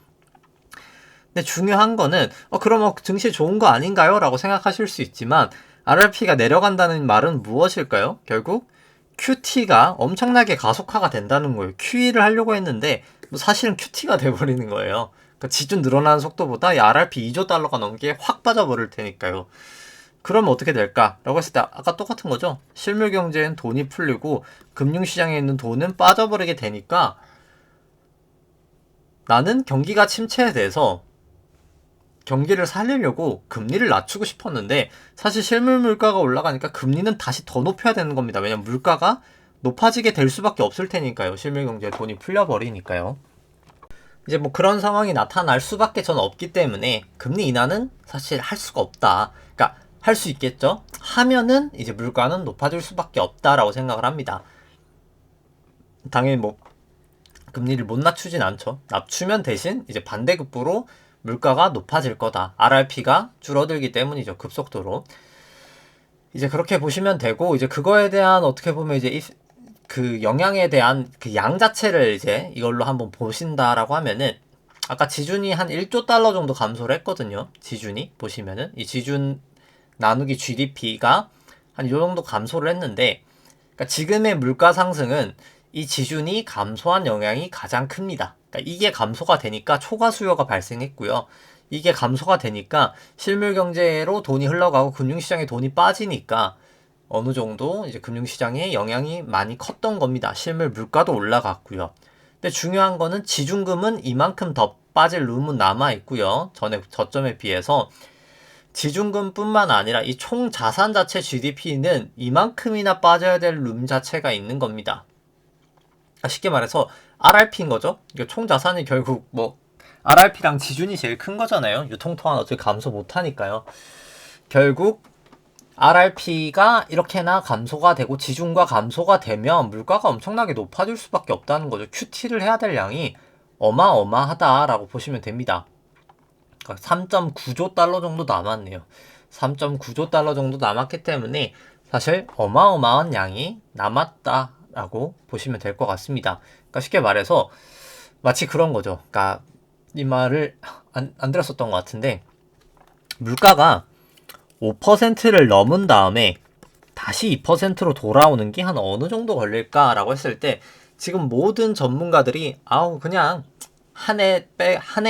근데 중요한 거는 그럼 증시 좋은 거 아닌가요? 라고 생각하실 수 있지만 RRP가 내려간다는 말은 무엇일까요? 결국 QT가 엄청나게 가속화가 된다는 거예요. QE를 하려고 했는데 사실은 QT가 돼버리는 거예요. 그러니까 지준 늘어나는 속도보다 이 RRP 2조 달러가 넘게 확 빠져버릴 테니까요. 그러면 어떻게 될까? 라고 했을 때 아까 똑같은 거죠. 실물 경제엔 돈이 풀리고 금융시장에 있는 돈은 빠져버리게 되니까 나는 경기가 침체돼서 경기를 살리려고 금리를 낮추고 싶었는데 사실 실물 물가가 올라가니까 금리는 다시 더 높여야 되는 겁니다. 왜냐면 물가가 높아지게 될 수밖에 없을 테니까요. 실물 경제에 돈이 풀려버리니까요. 이제 뭐 그런 상황이 나타날 수밖에 전 없기 때문에 금리 인하는 사실 할 수가 없다. 그러니까 할 수 있겠죠. 하면은 이제 물가는 높아질 수밖에 없다라고 생각을 합니다. 당연히 뭐 금리를 못 낮추진 않죠. 낮추면 대신 이제 반대급부로 물가가 높아질 거다. RRP가 줄어들기 때문이죠. 급속도로. 이제 그렇게 보시면 되고 이제 그거에 대한 어떻게 보면 이제 그 영향에 대한 그 양 자체를 이제 이걸로 한번 보신다라고 하면은 아까 지준이 한 1조 달러 정도 감소를 했거든요. 지준이 보시면은 이 지준 나누기 GDP가 한 이 정도 감소를 했는데 그러니까 지금의 물가 상승은 이 지준이 감소한 영향이 가장 큽니다. 그러니까 이게 감소가 되니까 초과 수요가 발생했고요. 이게 감소가 되니까 실물 경제로 돈이 흘러가고 금융시장에 돈이 빠지니까 어느 정도 이제 금융시장에 영향이 많이 컸던 겁니다. 실물 물가도 올라갔고요. 근데 중요한 거는 지준금은 이만큼 더 빠질 룸은 남아 있고요. 전에 저점에 비해서 지준금뿐만 아니라 이 총 자산 자체 GDP는 이만큼이나 빠져야 될 룸 자체가 있는 겁니다. 쉽게 말해서 RRP인 거죠. 총 자산이 결국 뭐 RRP랑 지준이 제일 큰 거잖아요. 유통통화는 어차피 감소 못 하니까요. 결국 RRP가 이렇게나 감소가 되고 지준과 감소가 되면 물가가 엄청나게 높아질 수밖에 없다는 거죠. QT를 해야 될 양이 어마어마하다라고 보시면 됩니다. 3.9조 달러 정도 남았네요. 3.9조 달러 정도 남았기 때문에 사실 어마어마한 양이 남았다라고 보시면 될 것 같습니다. 그러니까 쉽게 말해서 마치 그런 거죠. 그러니까 이 말을 안 들었었던 것 같은데 물가가 5%를 넘은 다음에 다시 2%로 돌아오는 게 한 어느 정도 걸릴까라고 했을 때 지금 모든 전문가들이 그냥 한 해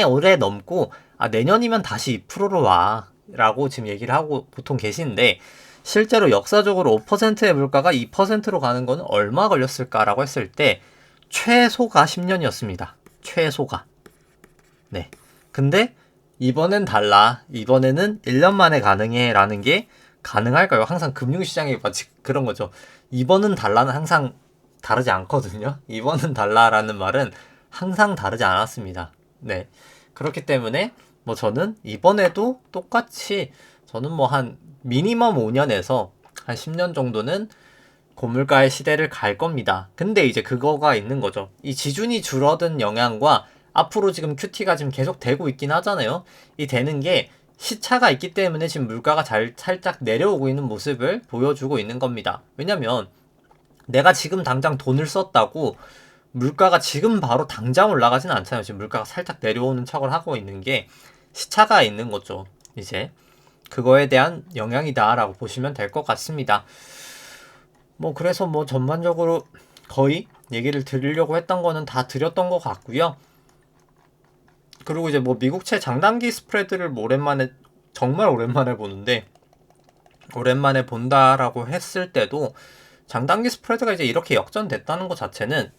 올해 넘고 내년이면 다시 2%로 와 라고 지금 얘기를 하고 보통 계시는데 실제로 역사적으로 5%의 물가가 2%로 가는 건 얼마 걸렸을까라고 했을 때 최소가 10년이었습니다. 최소가. 네. 근데 이번엔 달라. 이번에는 1년 만에 가능해. 라는 게 가능할까요? 항상 금융시장이 마치 그런 거죠. 이번은 달라는 항상 다르지 않거든요. 이번은 달라라는 말은 항상 다르지 않았습니다. 네. 그렇기 때문에 뭐 저는 이번에도 똑같이 저는 뭐 한 미니멈 5년에서 한 10년 정도는 고물가의 시대를 갈 겁니다. 근데 이제 그거가 있는 거죠. 이 지준이 줄어든 영향과 앞으로 지금 QT가 지금 계속 되고 있긴 하잖아요. 이 되는 게 시차가 있기 때문에 지금 물가가 살짝 내려오고 있는 모습을 보여주고 있는 겁니다. 왜냐면 내가 지금 당장 돈을 썼다고 물가가 지금 바로 당장 올라가진 않잖아요. 지금 물가가 살짝 내려오는 척을 하고 있는 게 시차가 있는 거죠. 이제 그거에 대한 영향이다라고 보시면 될 것 같습니다. 뭐 그래서 뭐 전반적으로 거의 얘기를 드리려고 했던 거는 다 드렸던 것 같고요. 그리고 이제 뭐 미국채 장단기 스프레드를 뭐 오랜만에 정말 오랜만에 보는데 오랜만에 본다라고 했을 때도 장단기 스프레드가 이제 이렇게 역전됐다는 것 자체는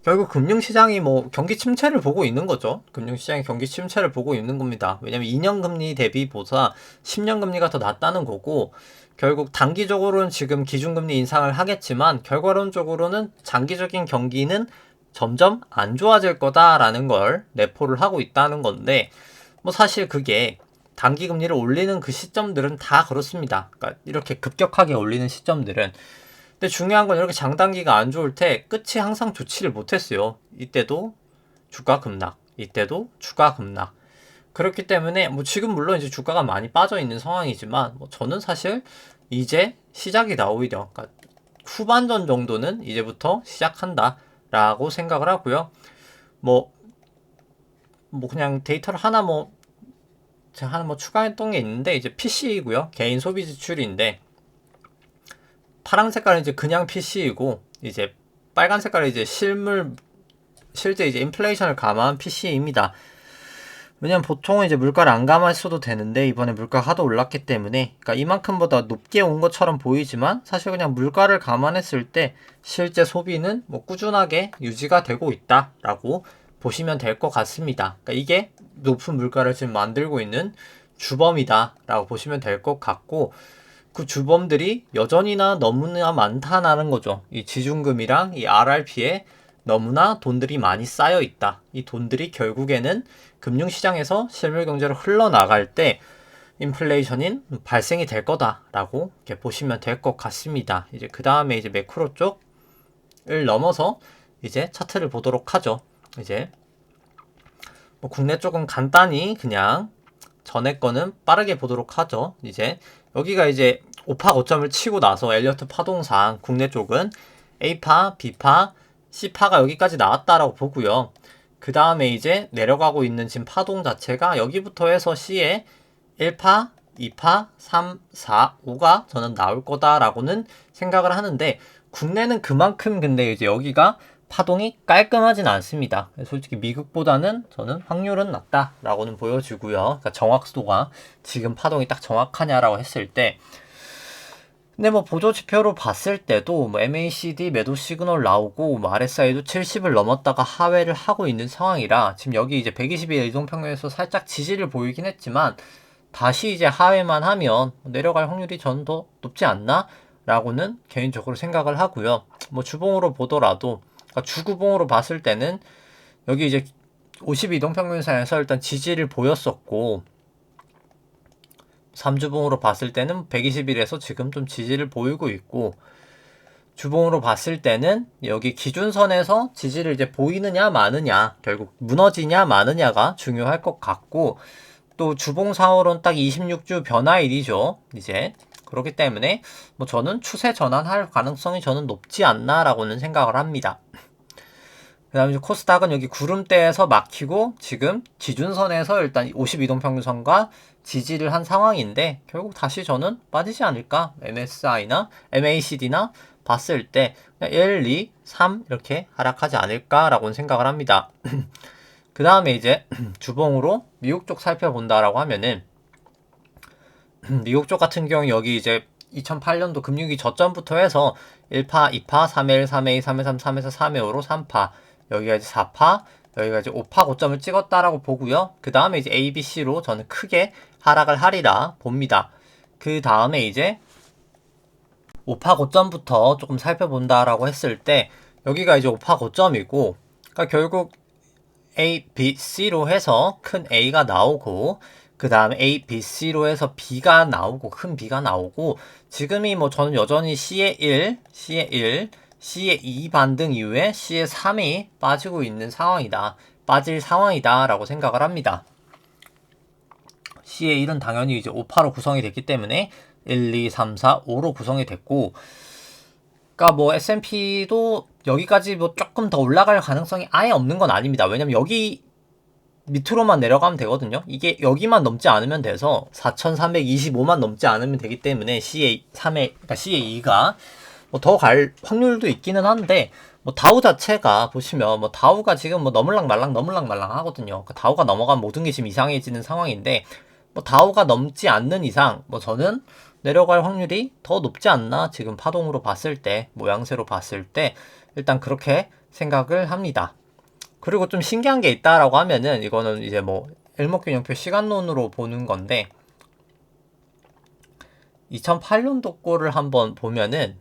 결국 금융시장이 뭐 경기 침체를 보고 있는 거죠. 금융시장이 경기 침체를 보고 있는 겁니다. 왜냐면 2년 금리 대비보다 10년 금리가 더 낮다는 거고 결국 단기적으로는 지금 기준금리 인상을 하겠지만 결과론적으로는 장기적인 경기는 점점 안 좋아질 거다라는 걸 내포를 하고 있다는 건데 뭐 사실 그게 단기 금리를 올리는 그 시점들은 다 그렇습니다. 그러니까 이렇게 급격하게 올리는 시점들은 근데 중요한 건 이렇게 장단기가 안 좋을 때 끝이 항상 좋지를 못했어요. 이때도 주가 급락, 이때도 주가 급락. 그렇기 때문에 뭐 지금 물론 이제 주가가 많이 빠져 있는 상황이지만 뭐 저는 사실 이제 시작이다 오히려 그러니까 후반전 정도는 이제부터 시작한다라고 생각을 하고요. 뭐 그냥 데이터를 제가 하나 뭐 추가했던 게 있는데 이제 PC이고요. 개인 소비 지출인데 파란 색깔은 이제 그냥 PC이고 이제 빨간 색깔은 이제 실제 이제 인플레이션을 감안한 PC입니다. 왜냐면 보통은 이제 물가를 안 감았어도 되는데 이번에 물가가 하도 올랐기 때문에 그러니까 이만큼보다 높게 온 것처럼 보이지만 사실 그냥 물가를 감안했을 때 실제 소비는 뭐 꾸준하게 유지가 되고 있다라고 보시면 될 것 같습니다. 그러니까 이게 높은 물가를 지금 만들고 있는 주범이다라고 보시면 될 것 같고 그 주범들이 여전히나 너무나 많다라는 거죠. 이 지중금이랑 이 RRP에 너무나 돈들이 많이 쌓여 있다. 이 돈들이 결국에는 금융시장에서 실물 경제로 흘러나갈 때 인플레이션인 발생이 될 거다라고 이렇게 보시면 될 것 같습니다. 이제 그 다음에 이제 매크로 쪽을 넘어서 이제 차트를 보도록 하죠. 이제 뭐 국내 쪽은 간단히 그냥 전에 거는 빠르게 보도록 하죠. 이제 여기가 이제 5파 고점을 치고 나서 엘리어트 파동상 국내 쪽은 A파, B파, C파가 여기까지 나왔다라고 보고요. 그 다음에 이제 내려가고 있는 지금 파동 자체가 여기부터 해서 C에 1파, 2파, 3, 4, 5가 저는 나올 거다라고는 생각을 하는데 국내는 그만큼 근데 이제 여기가 파동이 깔끔하진 않습니다. 솔직히 미국보다는 저는 확률은 낮다라고는 보여지고요. 그러니까 정확도가 지금 파동이 딱 정확하냐라고 했을 때 근데 뭐 보조 지표로 봤을 때도 뭐 MACD 매도 시그널 나오고 뭐 RSI도 70을 넘었다가 하회를 하고 있는 상황이라 지금 여기 이제 120일 이동평균에서 살짝 지지를 보이긴 했지만 다시 이제 하회만 하면 내려갈 확률이 저는 더 높지 않나? 라고는 개인적으로 생각을 하고요. 뭐 주봉으로 보더라도 그러니까 주구봉으로 봤을 때는 여기 이제 52동평균선에서 일단 지지를 보였었고 3주봉으로 봤을 때는 120일에서 지금 좀 지지를 보이고 있고 주봉으로 봤을 때는 여기 기준선에서 지지를 이제 보이느냐 마느냐 결국 무너지냐 마느냐가 중요할 것 같고 또 주봉 4월은 딱 26주 변화일이죠. 이제 그렇기 때문에 뭐 저는 추세 전환할 가능성이 저는 높지 않나라고는 생각을 합니다. 그 다음에 코스닥은 여기 구름대에서 막히고 지금 기준선에서 일단 52동평균선과 지지를 한 상황인데 결국 다시 저는 빠지지 않을까? MSI나 MACD나 봤을 때 1, 2, 3 이렇게 하락하지 않을까라고는 생각을 합니다. 그 다음에 이제 주봉으로 미국 쪽 살펴본다라고 하면은 미국 쪽 같은 경우 여기 이제 2008년도 금융위기 저점부터 해서 1파, 2파, 3회1, 3회2, 3회3, 3회3, 3회5로 3파 여기가 이제 4파, 여기가 이제 5파 고점을 찍었다라고 보고요. 그 다음에 이제 A, B, C로 저는 크게 하락을 하리라 봅니다. 그 다음에 이제 5파 고점부터 조금 살펴본다라고 했을 때 여기가 이제 5파 고점이고, 그러니까 결국 A, B, C로 해서 큰 A가 나오고, 그 다음에 A, B, C로 해서 B가 나오고, 큰 B가 나오고, 지금이 뭐 저는 여전히 C의 1, C의 2 반등 이후에 C의 3이 빠지고 있는 상황이다. 빠질 상황이다 라고 생각을 합니다. C의 1은 당연히 이제 5파로 구성이 됐기 때문에 1, 2, 3, 4, 5로 구성이 됐고, 그러니까 뭐 S&P도 여기까지 뭐 조금 더 올라갈 가능성이 아예 없는 건 아닙니다. 왜냐면 여기 밑으로만 내려가면 되거든요. 이게 여기만 넘지 않으면 돼서 4,325만 넘지 않으면 되기 때문에 CA 3에, 그러니까 CA 2가 뭐 더 갈 확률도 있기는 한데, 뭐 다우 자체가 보시면 뭐 다우가 지금 뭐 너물랑 말랑 하거든요. 그러니까 다우가 넘어가면 모든 게 지금 이상해지는 상황인데, 뭐 다우가 넘지 않는 이상 뭐 저는 내려갈 확률이 더 높지 않나, 지금 파동으로 봤을 때, 모양새로 봤을 때 일단 그렇게 생각을 합니다. 그리고 좀 신기한 게 있다라고 하면은, 이거는 이제 뭐 일목균형표 시간론으로 보는 건데, 2008년도 거를 한번 보면은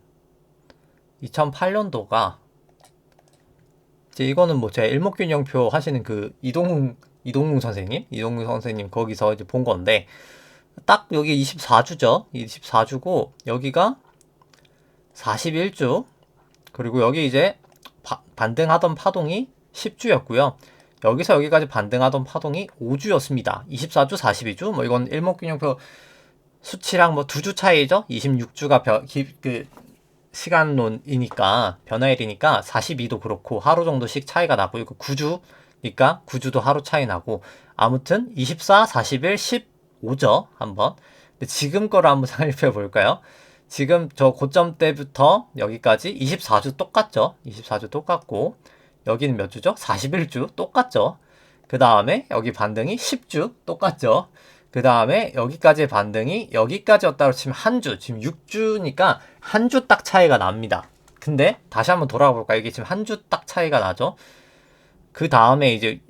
2008년도가 이제 이거는 뭐 제 일목균형표 하시는 그 이동웅 선생님 거기서 이제 본 건데, 딱 여기 24주죠. 24주고 여기가 41주, 그리고 여기 이제 반등하던 파동이 10주였고요. 여기서 여기까지 반등하던 파동이 5주였습니다. 24주, 42주, 뭐 이건 일목균형표 수치랑 뭐 2주 차이죠. 26주가 그 시간론이니까, 변화일이니까 42도 그렇고 하루 정도씩 차이가 나고, 이거 9주니까 9주도 하루 차이 나고, 아무튼 24, 41, 15죠. 한번. 근데 지금 거를 한번 살펴 볼까요? 지금 저 고점 때부터 여기까지 24주 똑같죠? 24주 똑같고, 여기는 몇 주죠? 41주 똑같죠? 그 다음에 여기 반등이 10주 똑같죠? 그 다음에 여기까지의 반등이 여기까지였다고 치면 한 주, 지금 6주니까 한 주 딱 차이가 납니다. 근데 다시 한번 돌아가 볼까요? 이게 지금 한 주 딱 차이가 나죠? 그 다음에 이제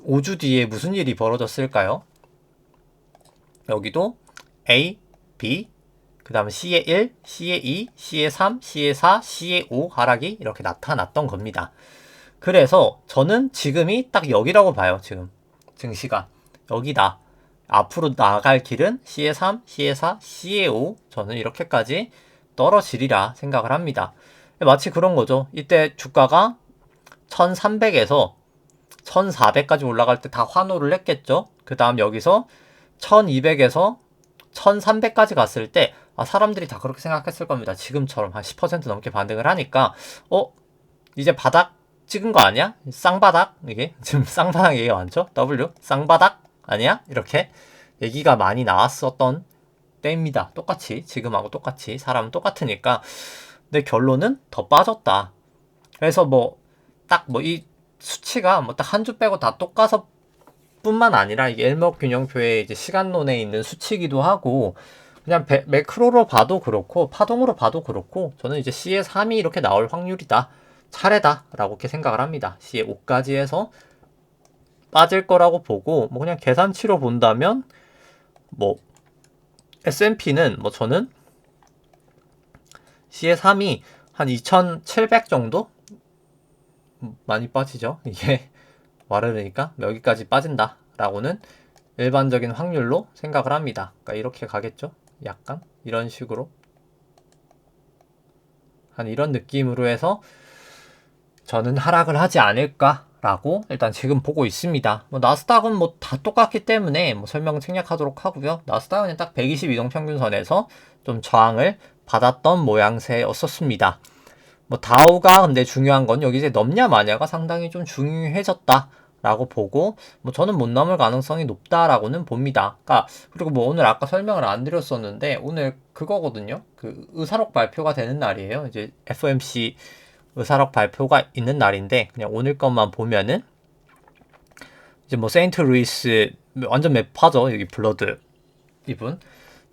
5주 뒤에 무슨 일이 벌어졌을까요? 여기도 A, B, 그 다음에 C의 1, C의 2, C의 3, C의 4, C의 5 하락이 이렇게 나타났던 겁니다. 그래서 저는 지금이 딱 여기라고 봐요. 지금 증시가 여기다. 앞으로 나갈 길은 C의 3, C의 4, C의 5, 저는 이렇게까지 떨어지리라 생각을 합니다. 마치 그런 거죠. 이때 주가가 1300에서 1400까지 올라갈 때 다 환호를 했겠죠. 그 다음 여기서 1200에서 1300까지 갔을 때 사람들이 다 그렇게 생각했을 겁니다. 지금처럼 한 10% 넘게 반등을 하니까 이제 바닥 찍은 거 아니야? 쌍바닥? 이게 지금 쌍바닥 얘기가 많죠? W? 쌍바닥? 아니야? 이렇게 얘기가 많이 나왔었던 때입니다. 똑같이, 지금하고 똑같이, 사람은 똑같으니까. 근데 결론은 더 빠졌다. 그래서 뭐 딱 뭐 이 수치가 뭐 딱 한 주 빼고 다 똑같아서 뿐만 아니라 이게 일목균형표의 이제 시간론에 있는 수치기도 하고, 그냥 매크로로 봐도 그렇고 파동으로 봐도 그렇고, 저는 이제 C의 3이 이렇게 나올 확률이다, 차례다 라고 이렇게 생각을 합니다. C의 5까지 해서 빠질 거라고 보고, 뭐 그냥 계산치로 본다면 뭐 S&P는 뭐 저는 C의 3이 한 2700 정도? 많이 빠지죠 이게. 와르르니까 여기까지 빠진다 라고는 일반적인 확률로 생각을 합니다. 그러니까 이렇게 가겠죠. 약간 이런 식으로, 한 이런 느낌으로 해서 저는 하락을 하지 않을까 라고 일단 지금 보고 있습니다. 뭐 나스닥은 뭐 다 똑같기 때문에 뭐 설명 생략하도록 하고요. 나스닥은 딱 120 이동평균선에서 좀 저항을 받았던 모양새였었습니다. 뭐 다우가 근데 중요한 건 여기 이제 넘냐 마냐가 상당히 좀 중요해졌다 라고 보고, 뭐 저는 못 넘을 가능성이 높다라고는 봅니다. 그리고 뭐 오늘 아까 설명을 안 드렸었는데, 오늘 그거거든요. 그 의사록 발표가 되는 날이에요. 이제 FOMC 의사록 발표가 있는 날인데, 그냥 오늘 것만 보면은 이제 뭐 세인트 루이스 완전 매파죠. 여기 블러드 이분.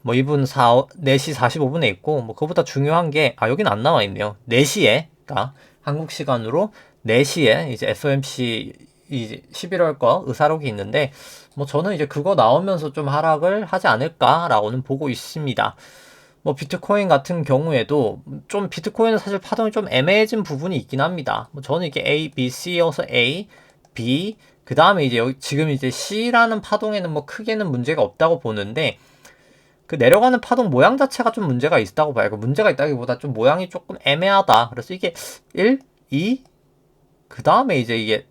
뭐 이분 4시 45분에 있고, 뭐 그거보다 중요한 게 여기는 안 나와 있네요. 4시에, 그러니까 한국 시간으로 4시에 이제 FOMC 이제 11월 거 의사록이 있는데 뭐 저는 이제 그거 나오면서 좀 하락을 하지 않을까라고는 보고 있습니다. 뭐 비트코인 같은 경우에도 좀 비트코인은 사실 파동이 좀 애매해진 부분이 있긴 합니다. 뭐 저는 이게 A, B, C여서 A, B 그 다음에 이제 여기 지금 이제 C라는 파동에는 뭐 크게는 문제가 없다고 보는데 그 내려가는 파동 모양 자체가 좀 문제가 있다고 봐요. 문제가 있다기보다 좀 모양이 조금 애매하다. 그래서 이게 1, 2, 그 다음에 이제 이게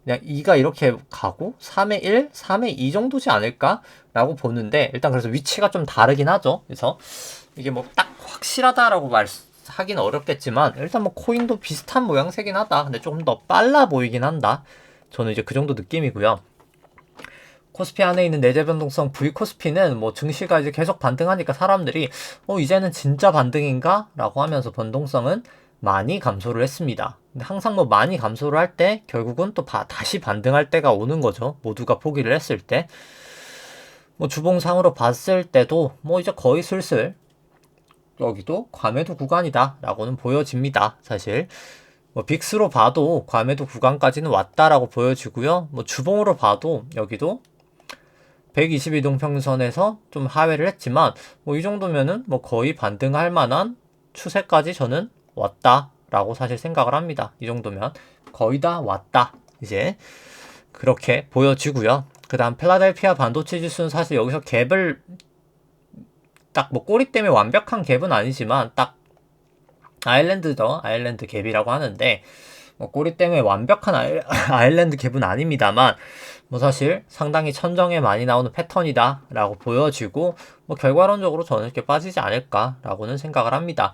그냥 2가 이렇게 가고 3에 1, 3에 2 정도지 않을까? 라고 보는데 일단 그래서 위치가 좀 다르긴 하죠. 그래서 이게 뭐 딱 확실하다라고 말하기는 어렵겠지만 일단 뭐 코인도 비슷한 모양새긴 하다. 근데 조금 더 빨라 보이긴 한다. 저는 이제 그 정도 느낌이고요. 코스피 안에 있는 내재 변동성 V코스피는 뭐 증시가 이제 계속 반등하니까 사람들이 이제는 진짜 반등인가? 라고 하면서 변동성은 많이 감소를 했습니다. 근데 항상 뭐 많이 감소를 할 때 결국은 또 다시 반등할 때가 오는 거죠. 모두가 포기를 했을 때. 뭐 주봉상으로 봤을 때도 뭐 이제 거의 슬슬 여기도 과매도 구간이다 라고는 보여집니다. 사실 뭐 빅스로 봐도 과매도 구간까지는 왔다라고 보여지고요. 뭐 주봉으로 봐도 여기도 122동 평선에서 좀 하회를 했지만 뭐 이 정도면은 뭐 거의 반등할 만한 추세까지 저는 왔다라고 사실 생각을 합니다. 이 정도면 거의 다 왔다. 이제 그렇게 보여지고요. 그 다음 필라델피아 반도체 지수는 사실 여기서 갭을 딱 뭐 꼬리 때문에 완벽한 갭은 아니지만 딱 아일랜드 갭이라고 하는데 뭐 꼬리 때문에 완벽한 아일랜드 갭은 아닙니다만 뭐 사실 상당히 천정에 많이 나오는 패턴이다 라고 보여지고 뭐 결과론적으로 저는 이렇게 빠지지 않을까 라고는 생각을 합니다.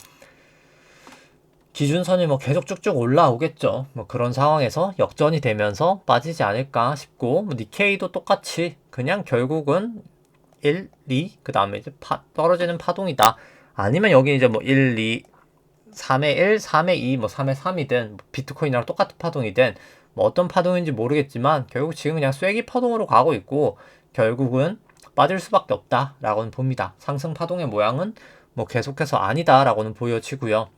기준선이 뭐 계속 쭉쭉 올라오겠죠. 뭐 그런 상황에서 역전이 되면서 빠지지 않을까 싶고 뭐 니케이도 똑같이 그냥 결국은 1, 2, 그 다음에 이제 떨어지는 파동이다. 아니면 여기 이제 뭐 1, 2, 3에 1, 3에 2, 뭐 3에 3이든 비트코인이랑 똑같은 파동이든 뭐 어떤 파동인지 모르겠지만 결국 지금 그냥 쐐기 파동으로 가고 있고 결국은 빠질 수밖에 없다라고는 봅니다. 상승 파동의 모양은 뭐 계속해서 아니다라고는 보여지고요.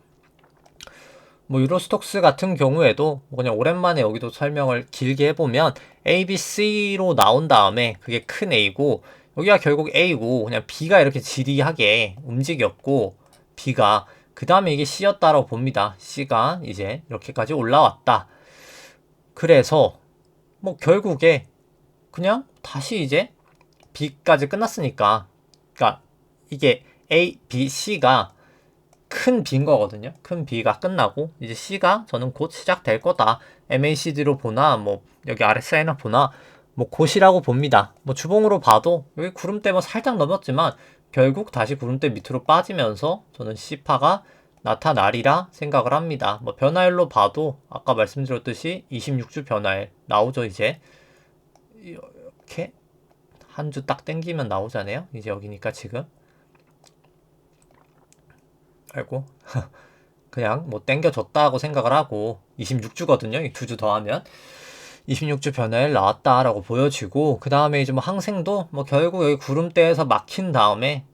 뭐 유로스톡스 같은 경우에도 뭐 그냥 오랜만에 여기도 설명을 길게 해보면 A, B, C로 나온 다음에 그게 큰 A고 여기가 결국 A고 그냥 B가 이렇게 지리하게 움직였고 B가 그 다음에 이게 C였다라고 봅니다. C가 이제 이렇게까지 올라왔다. 그래서 뭐 결국에 그냥 다시 이제 B까지 끝났으니까 그러니까 이게 A, B, C가 큰 B인 거거든요. 큰 B가 끝나고 이제 C가 저는 곧 시작될 거다. MACD로 보나 뭐 여기 RSI나 보나 뭐 곧이라고 봅니다. 뭐 주봉으로 봐도 여기 구름대 뭐 살짝 넘었지만 결국 다시 구름대 밑으로 빠지면서 저는 C파가 나타나리라 생각을 합니다. 뭐 변화일로 봐도 아까 말씀드렸듯이 26주 변화일 나오죠. 이제 이렇게 한 주 딱 땡기면 나오잖아요. 이제 여기니까 지금 알고 그냥 뭐 땡겨줬다고 생각을 하고 26주거든요. 이 2주 더하면 26주 변화일 나왔다라고 보여지고 그 다음에 이제 뭐 항생도 뭐 결국 여기 구름대에서 막힌 다음에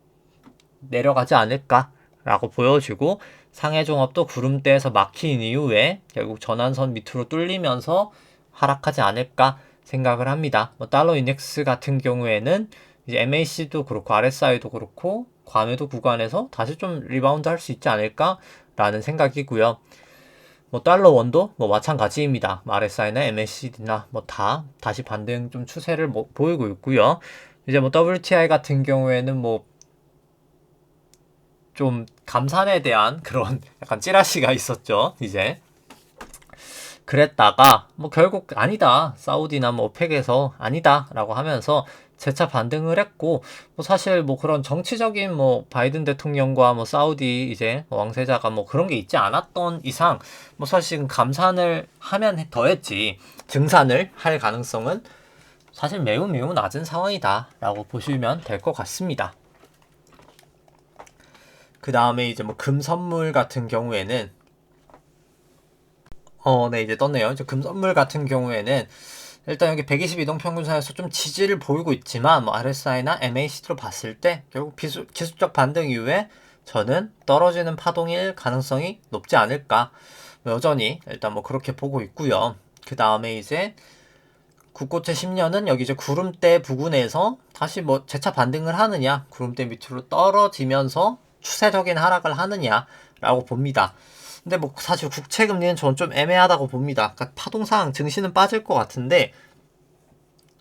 내려가지 않을까라고 보여지고 상해종합도 구름대에서 막힌 이후에 결국 전환선 밑으로 뚫리면서 하락하지 않을까 생각을 합니다. 뭐 달러 인덱스 같은 경우에는 이제 MAC도 그렇고 RSI도 그렇고 과매도 구간에서 다시 좀 리바운드 할 수 있지 않을까라는 생각이고요. 뭐 달러 원도 뭐 마찬가지입니다. RSI나 MACD나 뭐 다 다시 반등 좀 추세를 뭐 보이고 있고요. 이제 뭐 WTI 같은 경우에는 뭐 좀 감산에 대한 그런 약간 찌라시가 있었죠. 이제 그랬다가 뭐 결국 아니다. 사우디나 뭐 오펙에서 아니다라고 하면서 재차 반등을 했고 뭐 사실 뭐 그런 정치적인 뭐 바이든 대통령과 뭐 사우디 이제 왕세자가 뭐 그런 게 있지 않았던 이상 뭐 사실은 감산을 하면 더했지 증산을 할 가능성은 사실 매우 매우 낮은 상황이다라고 보시면 될 것 같습니다. 그 다음에 이제 뭐 금 선물 같은 경우에는 네, 이제 떴네요. 이제 금 선물 같은 경우에는 일단 여기 122동 평균선에서 좀 지지를 보이고 있지만 뭐 RSI나 MACD로 봤을 때 결국 기술적 반등 이후에 저는 떨어지는 파동일 가능성이 높지 않을까. 뭐 여전히 일단 뭐 그렇게 보고 있고요. 그 다음에 이제 국고채 10년은 여기 이제 구름대 부근에서 다시 뭐 재차 반등을 하느냐, 구름대 밑으로 떨어지면서 추세적인 하락을 하느냐라고 봅니다. 근데 뭐 사실 국채 금리는 저는 좀 애매하다고 봅니다. 그러니까 파동상 증시는 빠질 것 같은데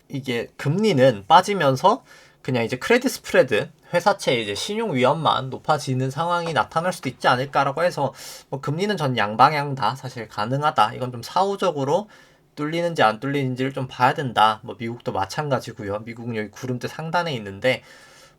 이게 금리는 빠지면서 그냥 이제 크레딧 스프레드, 회사채 이제 신용 위험만 높아지는 상황이 나타날 수도 있지 않을까라고 해서 뭐 금리는 전 양방향 다 사실 가능하다. 이건 좀 사후적으로 뚫리는지 안 뚫리는지를 좀 봐야 된다. 뭐 미국도 마찬가지고요. 미국은 여기 구름대 상단에 있는데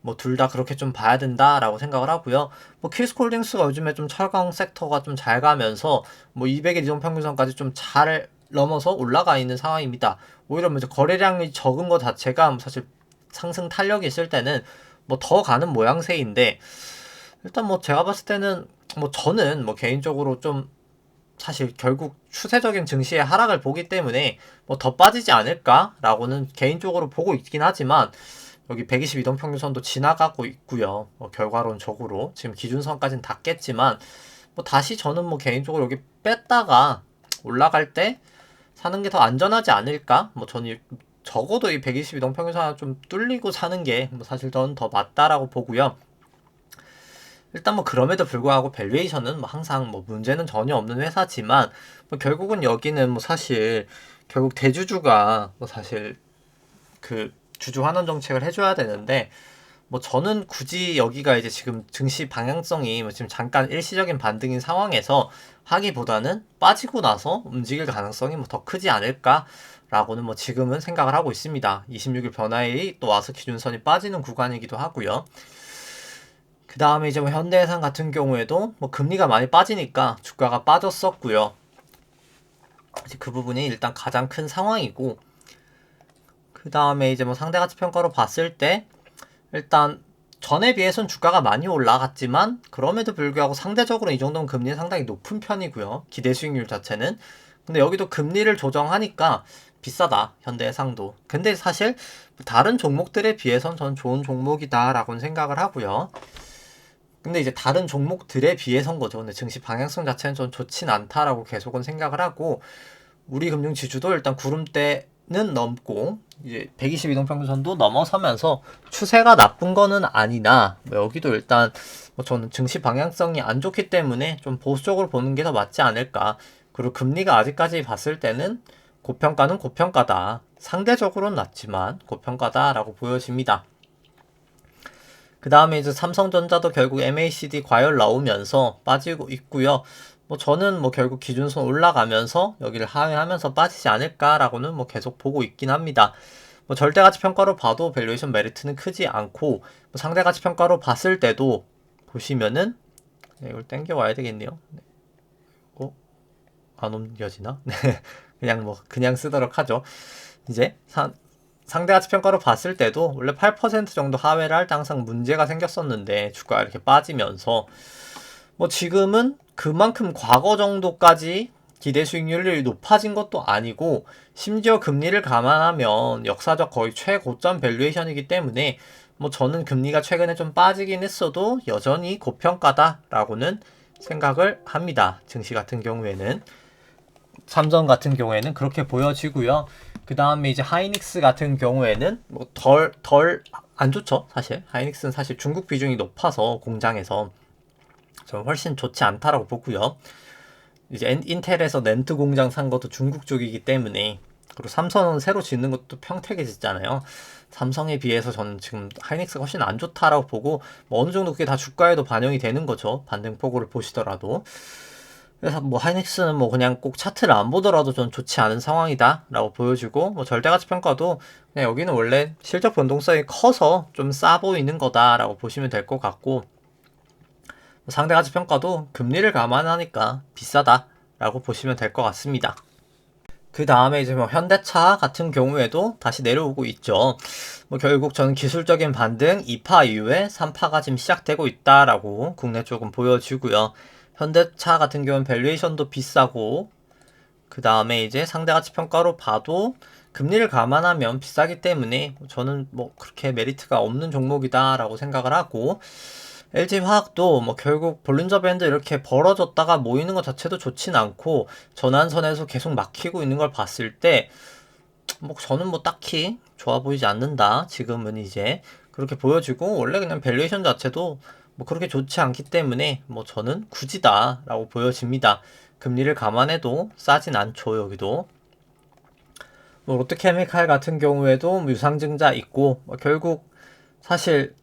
뭐 둘 다 그렇게 좀 봐야 된다라고 생각을 하고요. 뭐 키스콜딩스가 요즘에 좀 철강 섹터가 좀 잘 가면서 뭐 200일 이동평균선까지 좀 잘 넘어서 올라가 있는 상황입니다. 오히려 뭐 이제 거래량이 적은 것 자체가 사실 상승 탄력이 있을 때는 뭐 더 가는 모양새인데 일단 뭐 제가 봤을 때는 뭐 저는 뭐 개인적으로 좀 사실 결국 추세적인 증시의 하락을 보기 때문에 뭐 더 빠지지 않을까라고는 개인적으로 보고 있긴 하지만 여기 120 이동평균선도 지나가고 있고요. 뭐 결과론적으로 지금 기준선까지는 다 깼지만 뭐 다시 저는 뭐 개인적으로 여기 뺐다가 올라갈 때 사는 게 더 안전하지 않을까? 뭐 저는 적어도 이 120 이동평균선 좀 뚫리고 사는 게 뭐 사실 저는 더 맞다라고 보고요. 일단 뭐 그럼에도 불구하고 밸류에이션은 뭐 항상 뭐 문제는 전혀 없는 회사지만 뭐 결국은 여기는 뭐 사실 결국 대주주가 뭐 사실 그 주주 환원 정책을 해줘야 되는데 뭐 저는 굳이 여기가 이제 지금 증시 방향성이 뭐 지금 잠깐 일시적인 반등인 상황에서 하기보다는 빠지고 나서 움직일 가능성이 뭐 더 크지 않을까라고는 뭐 지금은 생각을 하고 있습니다. 26일 변화일이 또 와서 기준선이 빠지는 구간이기도 하고요. 그 다음에 이제 뭐 현대해상 같은 경우에도 뭐 금리가 많이 빠지니까 주가가 빠졌었고요. 이제 그 부분이 일단 가장 큰 상황이고 그 다음에 이제 뭐 상대가치 평가로 봤을 때 일단 전에 비해선 주가가 많이 올라갔지만 그럼에도 불구하고 상대적으로 이 정도면 금리는 상당히 높은 편이고요. 기대 수익률 자체는. 근데 여기도 금리를 조정하니까 비싸다. 현대해상도. 근데 사실 다른 종목들에 비해선 전 좋은 종목이다라고는 생각을 하고요. 근데 이제 다른 종목들에 비해선 거죠. 근데 증시 방향성 자체는 좀 좋진 않다라고 계속은 생각을 하고 우리 금융 지주도 일단 구름대는 넘고 이제 120 이동평균선도 넘어서면서 추세가 나쁜 거는 아니나 뭐 여기도 일단 뭐 저는 증시 방향성이 안 좋기 때문에 좀 보수적으로 보는 게 더 맞지 않을까. 그리고 금리가 아직까지 봤을 때는 고평가는 고평가다. 상대적으로는 낮지만 고평가다라고 보여집니다. 그 다음에 이제 삼성전자도 결국 MACD 과열 나오면서 빠지고 있고요. 뭐 저는 뭐 결국 기준선 올라가면서 여기를 하회하면서 빠지지 않을까라고는 뭐 계속 보고 있긴 합니다. 뭐 절대가치 평가로 봐도 밸류에이션 메리트는 크지 않고 뭐 상대가치 평가로 봤을 때도 보시면은 이걸 땡겨 와야 되겠네요. 안 옮겨지나? 그냥 뭐 그냥 쓰도록 하죠. 이제 상대가치 평가로 봤을 때도 원래 8% 정도 하회를 할 때 항상 문제가 생겼었는데 주가가 이렇게 빠지면서 뭐 지금은 그만큼 과거 정도까지 기대 수익률이 높아진 것도 아니고 심지어 금리를 감안하면 역사적 거의 최고점 밸류에이션이기 때문에 뭐 저는 금리가 최근에 좀 빠지긴 했어도 여전히 고평가다라고는 생각을 합니다. 증시 같은 경우에는 삼성 같은 경우에는 그렇게 보여지고요. 그 다음에 이제 하이닉스 같은 경우에는 뭐 덜 안 좋죠. 사실 하이닉스는 사실 중국 비중이 높아서 공장에서 좀 훨씬 좋지 않다라고 보고요. 이제 인텔에서 렌트 공장 산 것도 중국 쪽이기 때문에 그리고 삼성은 새로 짓는 것도 평택에 짓잖아요. 삼성에 비해서 저는 지금 하이닉스가 훨씬 안 좋다라고 보고 뭐 어느 정도 그게 다 주가에도 반영이 되는 거죠. 반등폭으로 보시더라도. 그래서 뭐 하이닉스는 뭐 그냥 꼭 차트를 안 보더라도 좀 좋지 않은 상황이다 라고 보여주고 뭐 절대가치 평가도 그냥 여기는 원래 실적 변동성이 커서 좀 싸 보이는 거다 라고 보시면 될 것 같고 상대가치 평가도 금리를 감안하니까 비싸다 라고 보시면 될 것 같습니다. 그 다음에 이제 뭐 현대차 같은 경우에도 다시 내려오고 있죠. 뭐 결국 저는 기술적인 반등 2파 이후에 3파가 지금 시작되고 있다라고 국내 쪽은 보여지고요. 현대차 같은 경우는 밸류에이션도 비싸고 그 다음에 이제 상대가치 평가로 봐도 금리를 감안하면 비싸기 때문에 저는 뭐 그렇게 메리트가 없는 종목이다라고 생각을 하고 LG화학도 뭐 결국 볼린저 밴드 이렇게 벌어졌다가 모이는 것 자체도 좋진 않고 전환선에서 계속 막히고 있는 걸 봤을 때 뭐 저는 뭐 딱히 좋아 보이지 않는다. 지금은 이제 그렇게 보여지고 원래 그냥 밸류에이션 자체도 뭐 그렇게 좋지 않기 때문에 뭐 저는 굳이다라고 보여집니다. 금리를 감안해도 싸진 않죠. 여기도 뭐 롯데케미칼 같은 경우에도 뭐 유상증자 있고 뭐 결국 사실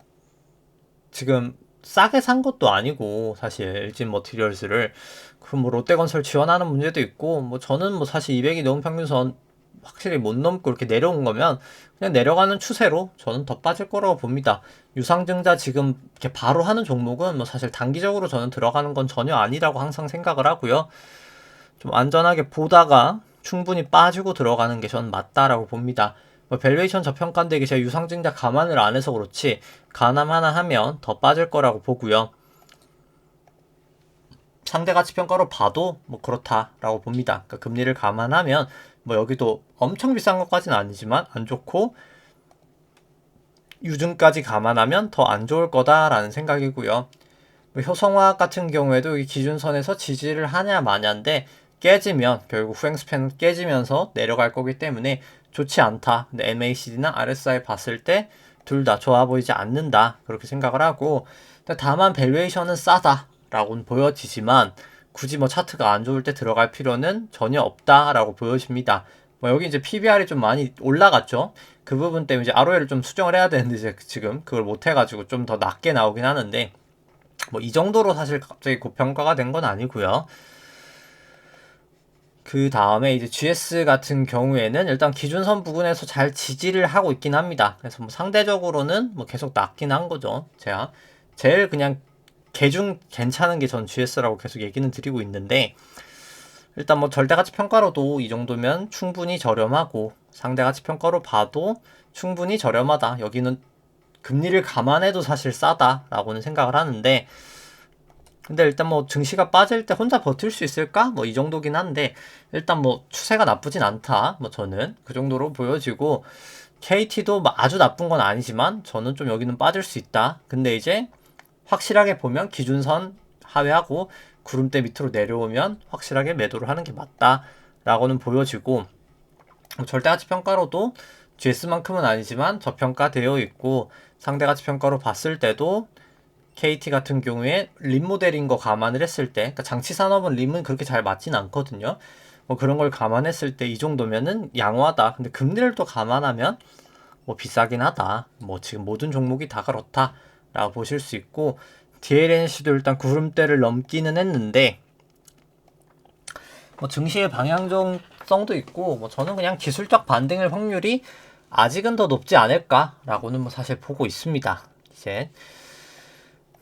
지금 싸게 산 것도 아니고 사실 LG 머티리얼스를 그럼 뭐 롯데건설 지원하는 문제도 있고 뭐 저는 뭐 사실 200이 넘은 평균선 확실히 못 넘고 이렇게 내려온 거면 그냥 내려가는 추세로 저는 더 빠질 거라고 봅니다. 유상증자 지금 이렇게 바로 하는 종목은 뭐 사실 단기적으로 저는 들어가는 건 전혀 아니라고 항상 생각을 하고요. 좀 안전하게 보다가 충분히 빠지고 들어가는 게 저는 맞다라고 봅니다. 뭐 밸류에이션 저평가인데 이게 제가 유상증자 감안을 안 해서 그렇지 가담 하나 하면 더 빠질 거라고 보고요. 상대가치평가로 봐도 뭐 그렇다라고 봅니다. 그러니까 금리를 감안하면 뭐 여기도 엄청 비싼 것까지는 아니지만 안 좋고 유증까지 감안하면 더 안 좋을 거다라는 생각이고요. 뭐 효성화학 같은 경우에도 이 기준선에서 지지를 하냐 마냐인데 깨지면 결국 후행스팬 깨지면서 내려갈 거기 때문에 좋지 않다. 근데 MACD나 RSI 봤을 때 둘 다 좋아 보이지 않는다. 그렇게 생각을 하고 다만 밸류에이션은 싸다 라고는 보여지지만 굳이 뭐 차트가 안 좋을 때 들어갈 필요는 전혀 없다라고 보여집니다. 뭐 여기 이제 PBR이 좀 많이 올라갔죠. 그 부분 때문에 이제 ROE를 좀 수정을 해야 되는데 이제 지금 그걸 못 해가지고 좀 더 낮게 나오긴 하는데 뭐 이 정도로 사실 갑자기 고평가가 된 건 아니고요. 그 다음에 이제 GS 같은 경우에는 일단 기준선 부근에서 잘 지지를 하고 있긴 합니다. 그래서 뭐 상대적으로는 뭐 계속 낮긴 한 거죠. 제가 제일 그냥 개중 괜찮은 게 전 GS라고 계속 얘기는 드리고 있는데 일단 뭐 절대가치 평가로도 이 정도면 충분히 저렴하고 상대가치 평가로 봐도 충분히 저렴하다. 여기는 금리를 감안해도 사실 싸다라고는 생각을 하는데 근데 일단 뭐 증시가 빠질 때 혼자 버틸 수 있을까? 뭐 이 정도긴 한데 일단 뭐 추세가 나쁘진 않다. 뭐 저는 그 정도로 보여지고 KT도 뭐 아주 나쁜 건 아니지만 저는 좀 여기는 빠질 수 있다. 근데 이제 확실하게 보면 기준선 하회하고 구름대 밑으로 내려오면 확실하게 매도를 하는 게 맞다라고는 보여지고 절대가치 평가로도 GS만큼은 아니지만 저평가되어 있고 상대가치 평가로 봤을 때도 KT 같은 경우에 림 모델인 거 감안을 했을 때 그러니까 장치 산업은 림은 그렇게 잘 맞진 않거든요. 뭐 그런 걸 감안했을 때 이 정도면은 양호하다. 근데 금리를 또 감안하면 뭐 비싸긴 하다. 뭐 지금 모든 종목이 다 그렇다라고 보실 수 있고 DLNC도 일단 구름대를 넘기는 했는데 뭐 증시의 방향성도 있고 뭐 저는 그냥 기술적 반등의 확률이 아직은 더 높지 않을까라고는 뭐 사실 보고 있습니다. 이제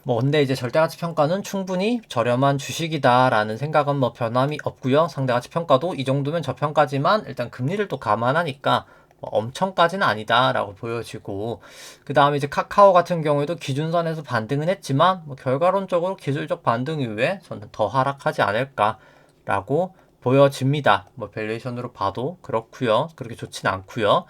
뭐 근데 이제 절대가치 평가는 충분히 저렴한 주식이다라는 생각은 뭐 변함이 없고요. 상대가치 평가도 이 정도면 저평가지만 일단 금리를 또 감안하니까 뭐 엄청까지는 아니다라고 보여지고 그 다음에 이제 카카오 같은 경우에도 기준선에서 반등은 했지만 뭐 결과론적으로 기술적 반등 이후에 저는 더 하락하지 않을까라고 보여집니다. 뭐 밸류에이션으로 봐도 그렇고요. 그렇게 좋진 않고요.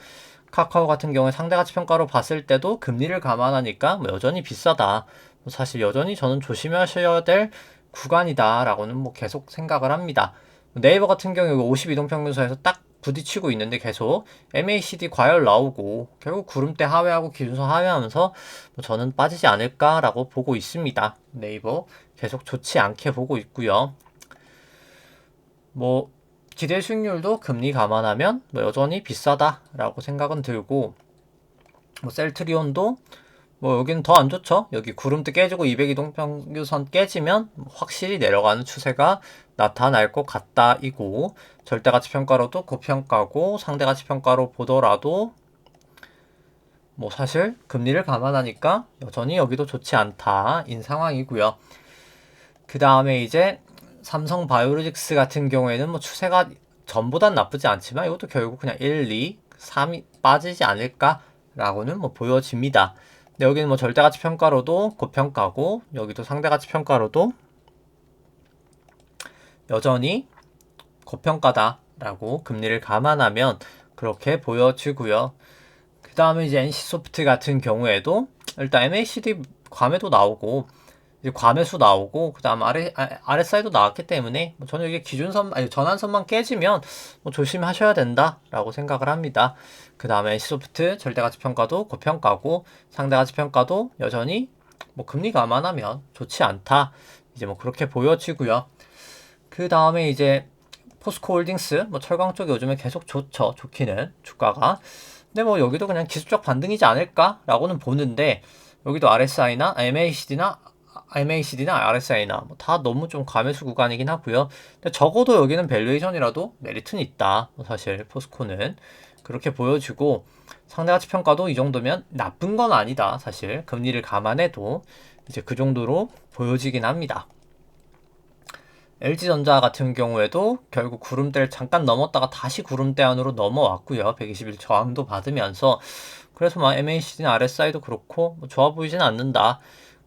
카카오 같은 경우에 상대가치 평가로 봤을 때도 금리를 감안하니까 뭐 여전히 비싸다. 사실 여전히 저는 조심하셔야 될 구간이다라고는 뭐 계속 생각을 합니다. 네이버 같은 경우에 52동평균선에서 딱 부딪히고 있는데 계속 MACD 과열 나오고 결국 구름대 하회하고 기준선 하회하면서 뭐 저는 빠지지 않을까라고 보고 있습니다. 네이버 계속 좋지 않게 보고 있고요. 뭐 기대 수익률도 금리 감안하면 뭐 여전히 비싸다라고 생각은 들고 뭐 셀트리온도 뭐 여기는 더 안 좋죠. 여기 구름대 깨지고 200이동평균선 깨지면 확실히 내려가는 추세가 나타날 것 같다 이고 절대가치 평가로도 고평가고 상대가치 평가로 보더라도 뭐 사실 금리를 감안하니까 여전히 여기도 좋지 않다인 상황이고요. 그 다음에 이제 삼성 바이오로직스 같은 경우에는 뭐 추세가 전보단 나쁘지 않지만 이것도 결국 그냥 1, 2, 3이 빠지지 않을까라고는 뭐 보여집니다. 근데 여기는 뭐 절대가치 평가로도 고평가고 여기도 상대가치 평가로도 여전히 고평가다라고 금리를 감안하면 그렇게 보여지고요. 그 다음에 이제 NC소프트 같은 경우에도 일단 MACD 괌에도 나오고 이제 과매수 나오고 그다음 RSI도 나왔기 때문에 뭐 저는 이게 기준선 아니 전환선만 깨지면 뭐 조심하셔야 된다라고 생각을 합니다. 그다음에 NC소프트 절대가치평가도 고평가고 상대가치평가도 여전히 뭐 금리 감안하면 좋지 않다. 이제 뭐 그렇게 보여지고요. 그다음에 이제 포스코홀딩스 뭐 철강 쪽이 요즘에 계속 좋죠. 좋기는 주가가. 근데 뭐 여기도 그냥 기술적 반등이지 않을까라고는 보는데 여기도 RSI나 MACD나 RSI나 뭐 다 너무 좀 과매수 구간이긴 하고요. 근데 적어도 여기는 밸류에이션이라도 메리트는 있다. 뭐 사실 포스코는 그렇게 보여지고 상대가치 평가도 이 정도면 나쁜 건 아니다. 사실 금리를 감안해도 이제 그 정도로 보여지긴 합니다. LG전자 같은 경우에도 결국 구름대를 잠깐 넘었다가 다시 구름대 안으로 넘어왔고요. 120일 저항도 받으면서 그래서 막 MACD나 RSI도 그렇고 뭐 좋아 보이진 않는다.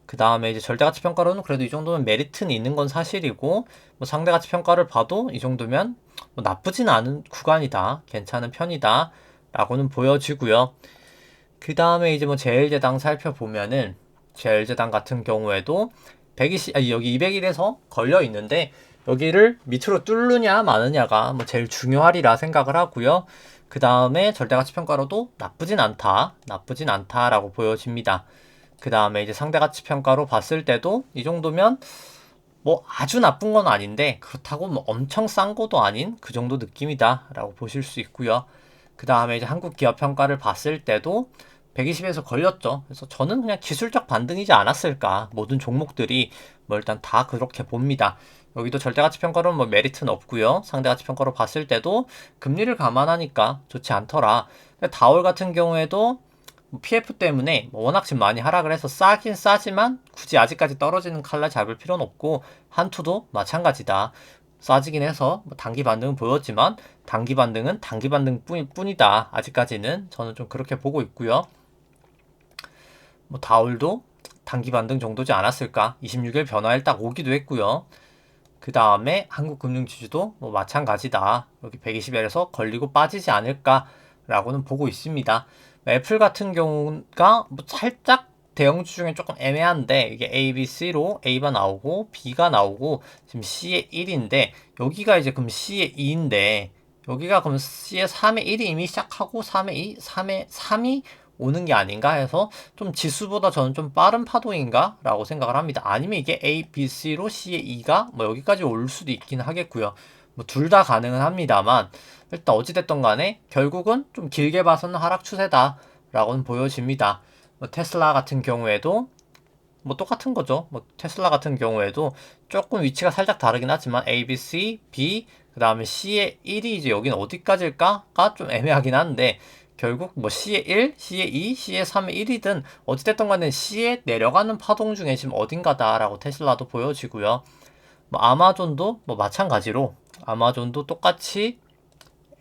그 다음에 이제 절대가치 평가로는 그래도 이 정도면 메리트는 있는 건 사실이고 뭐 상대가치 평가를 봐도 이 정도면 뭐 나쁘진 않은 구간이다. 괜찮은 편이다. 라고는 보여지고요. 그 다음에 이제 뭐 제일제당 살펴보면은 제일제당 같은 경우에도 120, 여기 200일에서 걸려 있는데 여기를 밑으로 뚫느냐 마느냐가 뭐 제일 중요하리라 생각을 하고요. 그 다음에 절대가치 평가로도 나쁘진 않다라고 보여집니다. 그 다음에 이제 상대가치 평가로 봤을 때도 이 정도면 뭐 아주 나쁜 건 아닌데 그렇다고 뭐 엄청 싼 것도 아닌 그 정도 느낌이다 라고 보실 수 있고요. 그 다음에 이제 한국 기업 평가를 봤을 때도 120에서 걸렸죠. 그래서 저는 그냥 기술적 반등이지 않았을까. 모든 종목들이 뭐 일단 다 그렇게 봅니다. 여기도 절대가치 평가로는 뭐 메리트는 없고요. 상대가치 평가로 봤을 때도 금리를 감안하니까 좋지 않더라. 다올 같은 경우에도 PF 때문에 워낙 지금 많이 하락을 해서 싸긴 싸지만 굳이 아직까지 떨어지는 칼날 잡을 필요는 없고 한투도 마찬가지다. 싸지긴 해서 단기 반등은 보였지만 단기 반등은 단기 반등 뿐이다. 아직까지는 저는 좀 그렇게 보고 있고요. 뭐 다올도 단기 반등 정도지 않았을까? 26일 변화일 딱 오기도 했고요. 그 다음에 한국금융지주도 뭐 마찬가지다. 여기 120일에서 걸리고 빠지지 않을까라고는 보고 있습니다. 애플 같은 경우가 뭐 살짝 대형주 중에 조금 애매한데 이게 A, B, C로 A가 나오고 B가 나오고 지금 C의 1인데 여기가 이제 그럼 C의 2인데 여기가 그럼 C의 3의 1이 이미 시작하고 3의 2, 3의 3이 오는 게 아닌가 해서 좀 지수보다 저는 좀 빠른 파동인가? 라고 생각을 합니다. 아니면 이게 A, B, C로 C의 2가 뭐 여기까지 올 수도 있긴 하겠고요. 뭐 둘 다 가능은 합니다만 일단 어찌됐던 간에 결국은 좀 길게 봐서는 하락 추세다 라고는 보여집니다. 뭐 테슬라 같은 경우에도 뭐 똑같은 거죠. 뭐 테슬라 같은 경우에도 조금 위치가 살짝 다르긴 하지만 A, B, C, B 그 다음에 C의 1이 이제 여기는 어디까지일까가 좀 애매하긴 한데 결국 뭐 C의 1, C의 2, C의 3의 1이든 어찌됐든 간에 C에 내려가는 파동 중에 지금 어딘가다라고 테슬라도 보여지고요. 뭐 아마존도 뭐 마찬가지로 아마존도 똑같이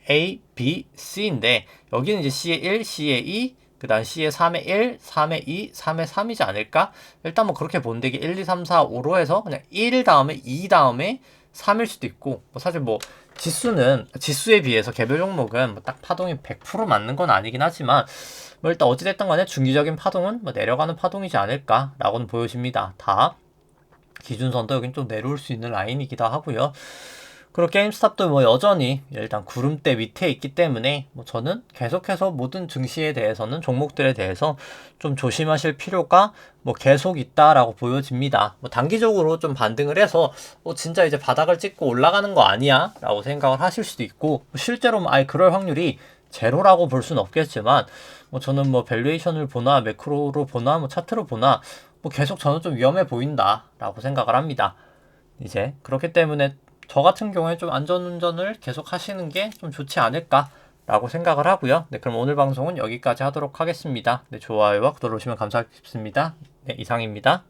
A, B, C인데 여기는 이제 C의 1, C의 2, 그 다음 C의 3의 1, 3의 2, 3의 3이지 않을까? 일단 뭐 그렇게 보는데 이게 1, 2, 3, 4, 5로 해서 그냥 1 다음에 2 다음에 3일 수도 있고 뭐 사실 뭐 지수에 비해서 개별 종목은 뭐 딱 파동이 100% 맞는 건 아니긴 하지만 뭐 일단 어찌됐든 간에 중기적인 파동은 뭐 내려가는 파동이지 않을까라고는 보여집니다. 다 기준선도 여긴 좀 내려올 수 있는 라인이기도 하고요. 그리고 게임스탑도 뭐 여전히 일단 구름대 밑에 있기 때문에 뭐 저는 계속해서 모든 증시에 대해서는 종목들에 대해서 좀 조심하실 필요가 뭐 계속 있다라고 보여집니다. 뭐 단기적으로 좀 반등을 해서 진짜 이제 바닥을 찍고 올라가는 거 아니야? 라고 생각을 하실 수도 있고 실제로 뭐 아예 그럴 확률이 제로라고 볼 수는 없겠지만 뭐 저는 뭐 밸류에이션을 보나 매크로로 보나 뭐 차트로 보나 뭐 계속 저는 좀 위험해 보인다라고 생각을 합니다. 이제 그렇기 때문에 저 같은 경우에 좀 안전운전을 계속 하시는 게 좀 좋지 않을까라고 생각을 하고요. 네, 그럼 오늘 방송은 여기까지 하도록 하겠습니다. 네, 좋아요와 구독 누르시면 감사하겠습니다. 네, 이상입니다.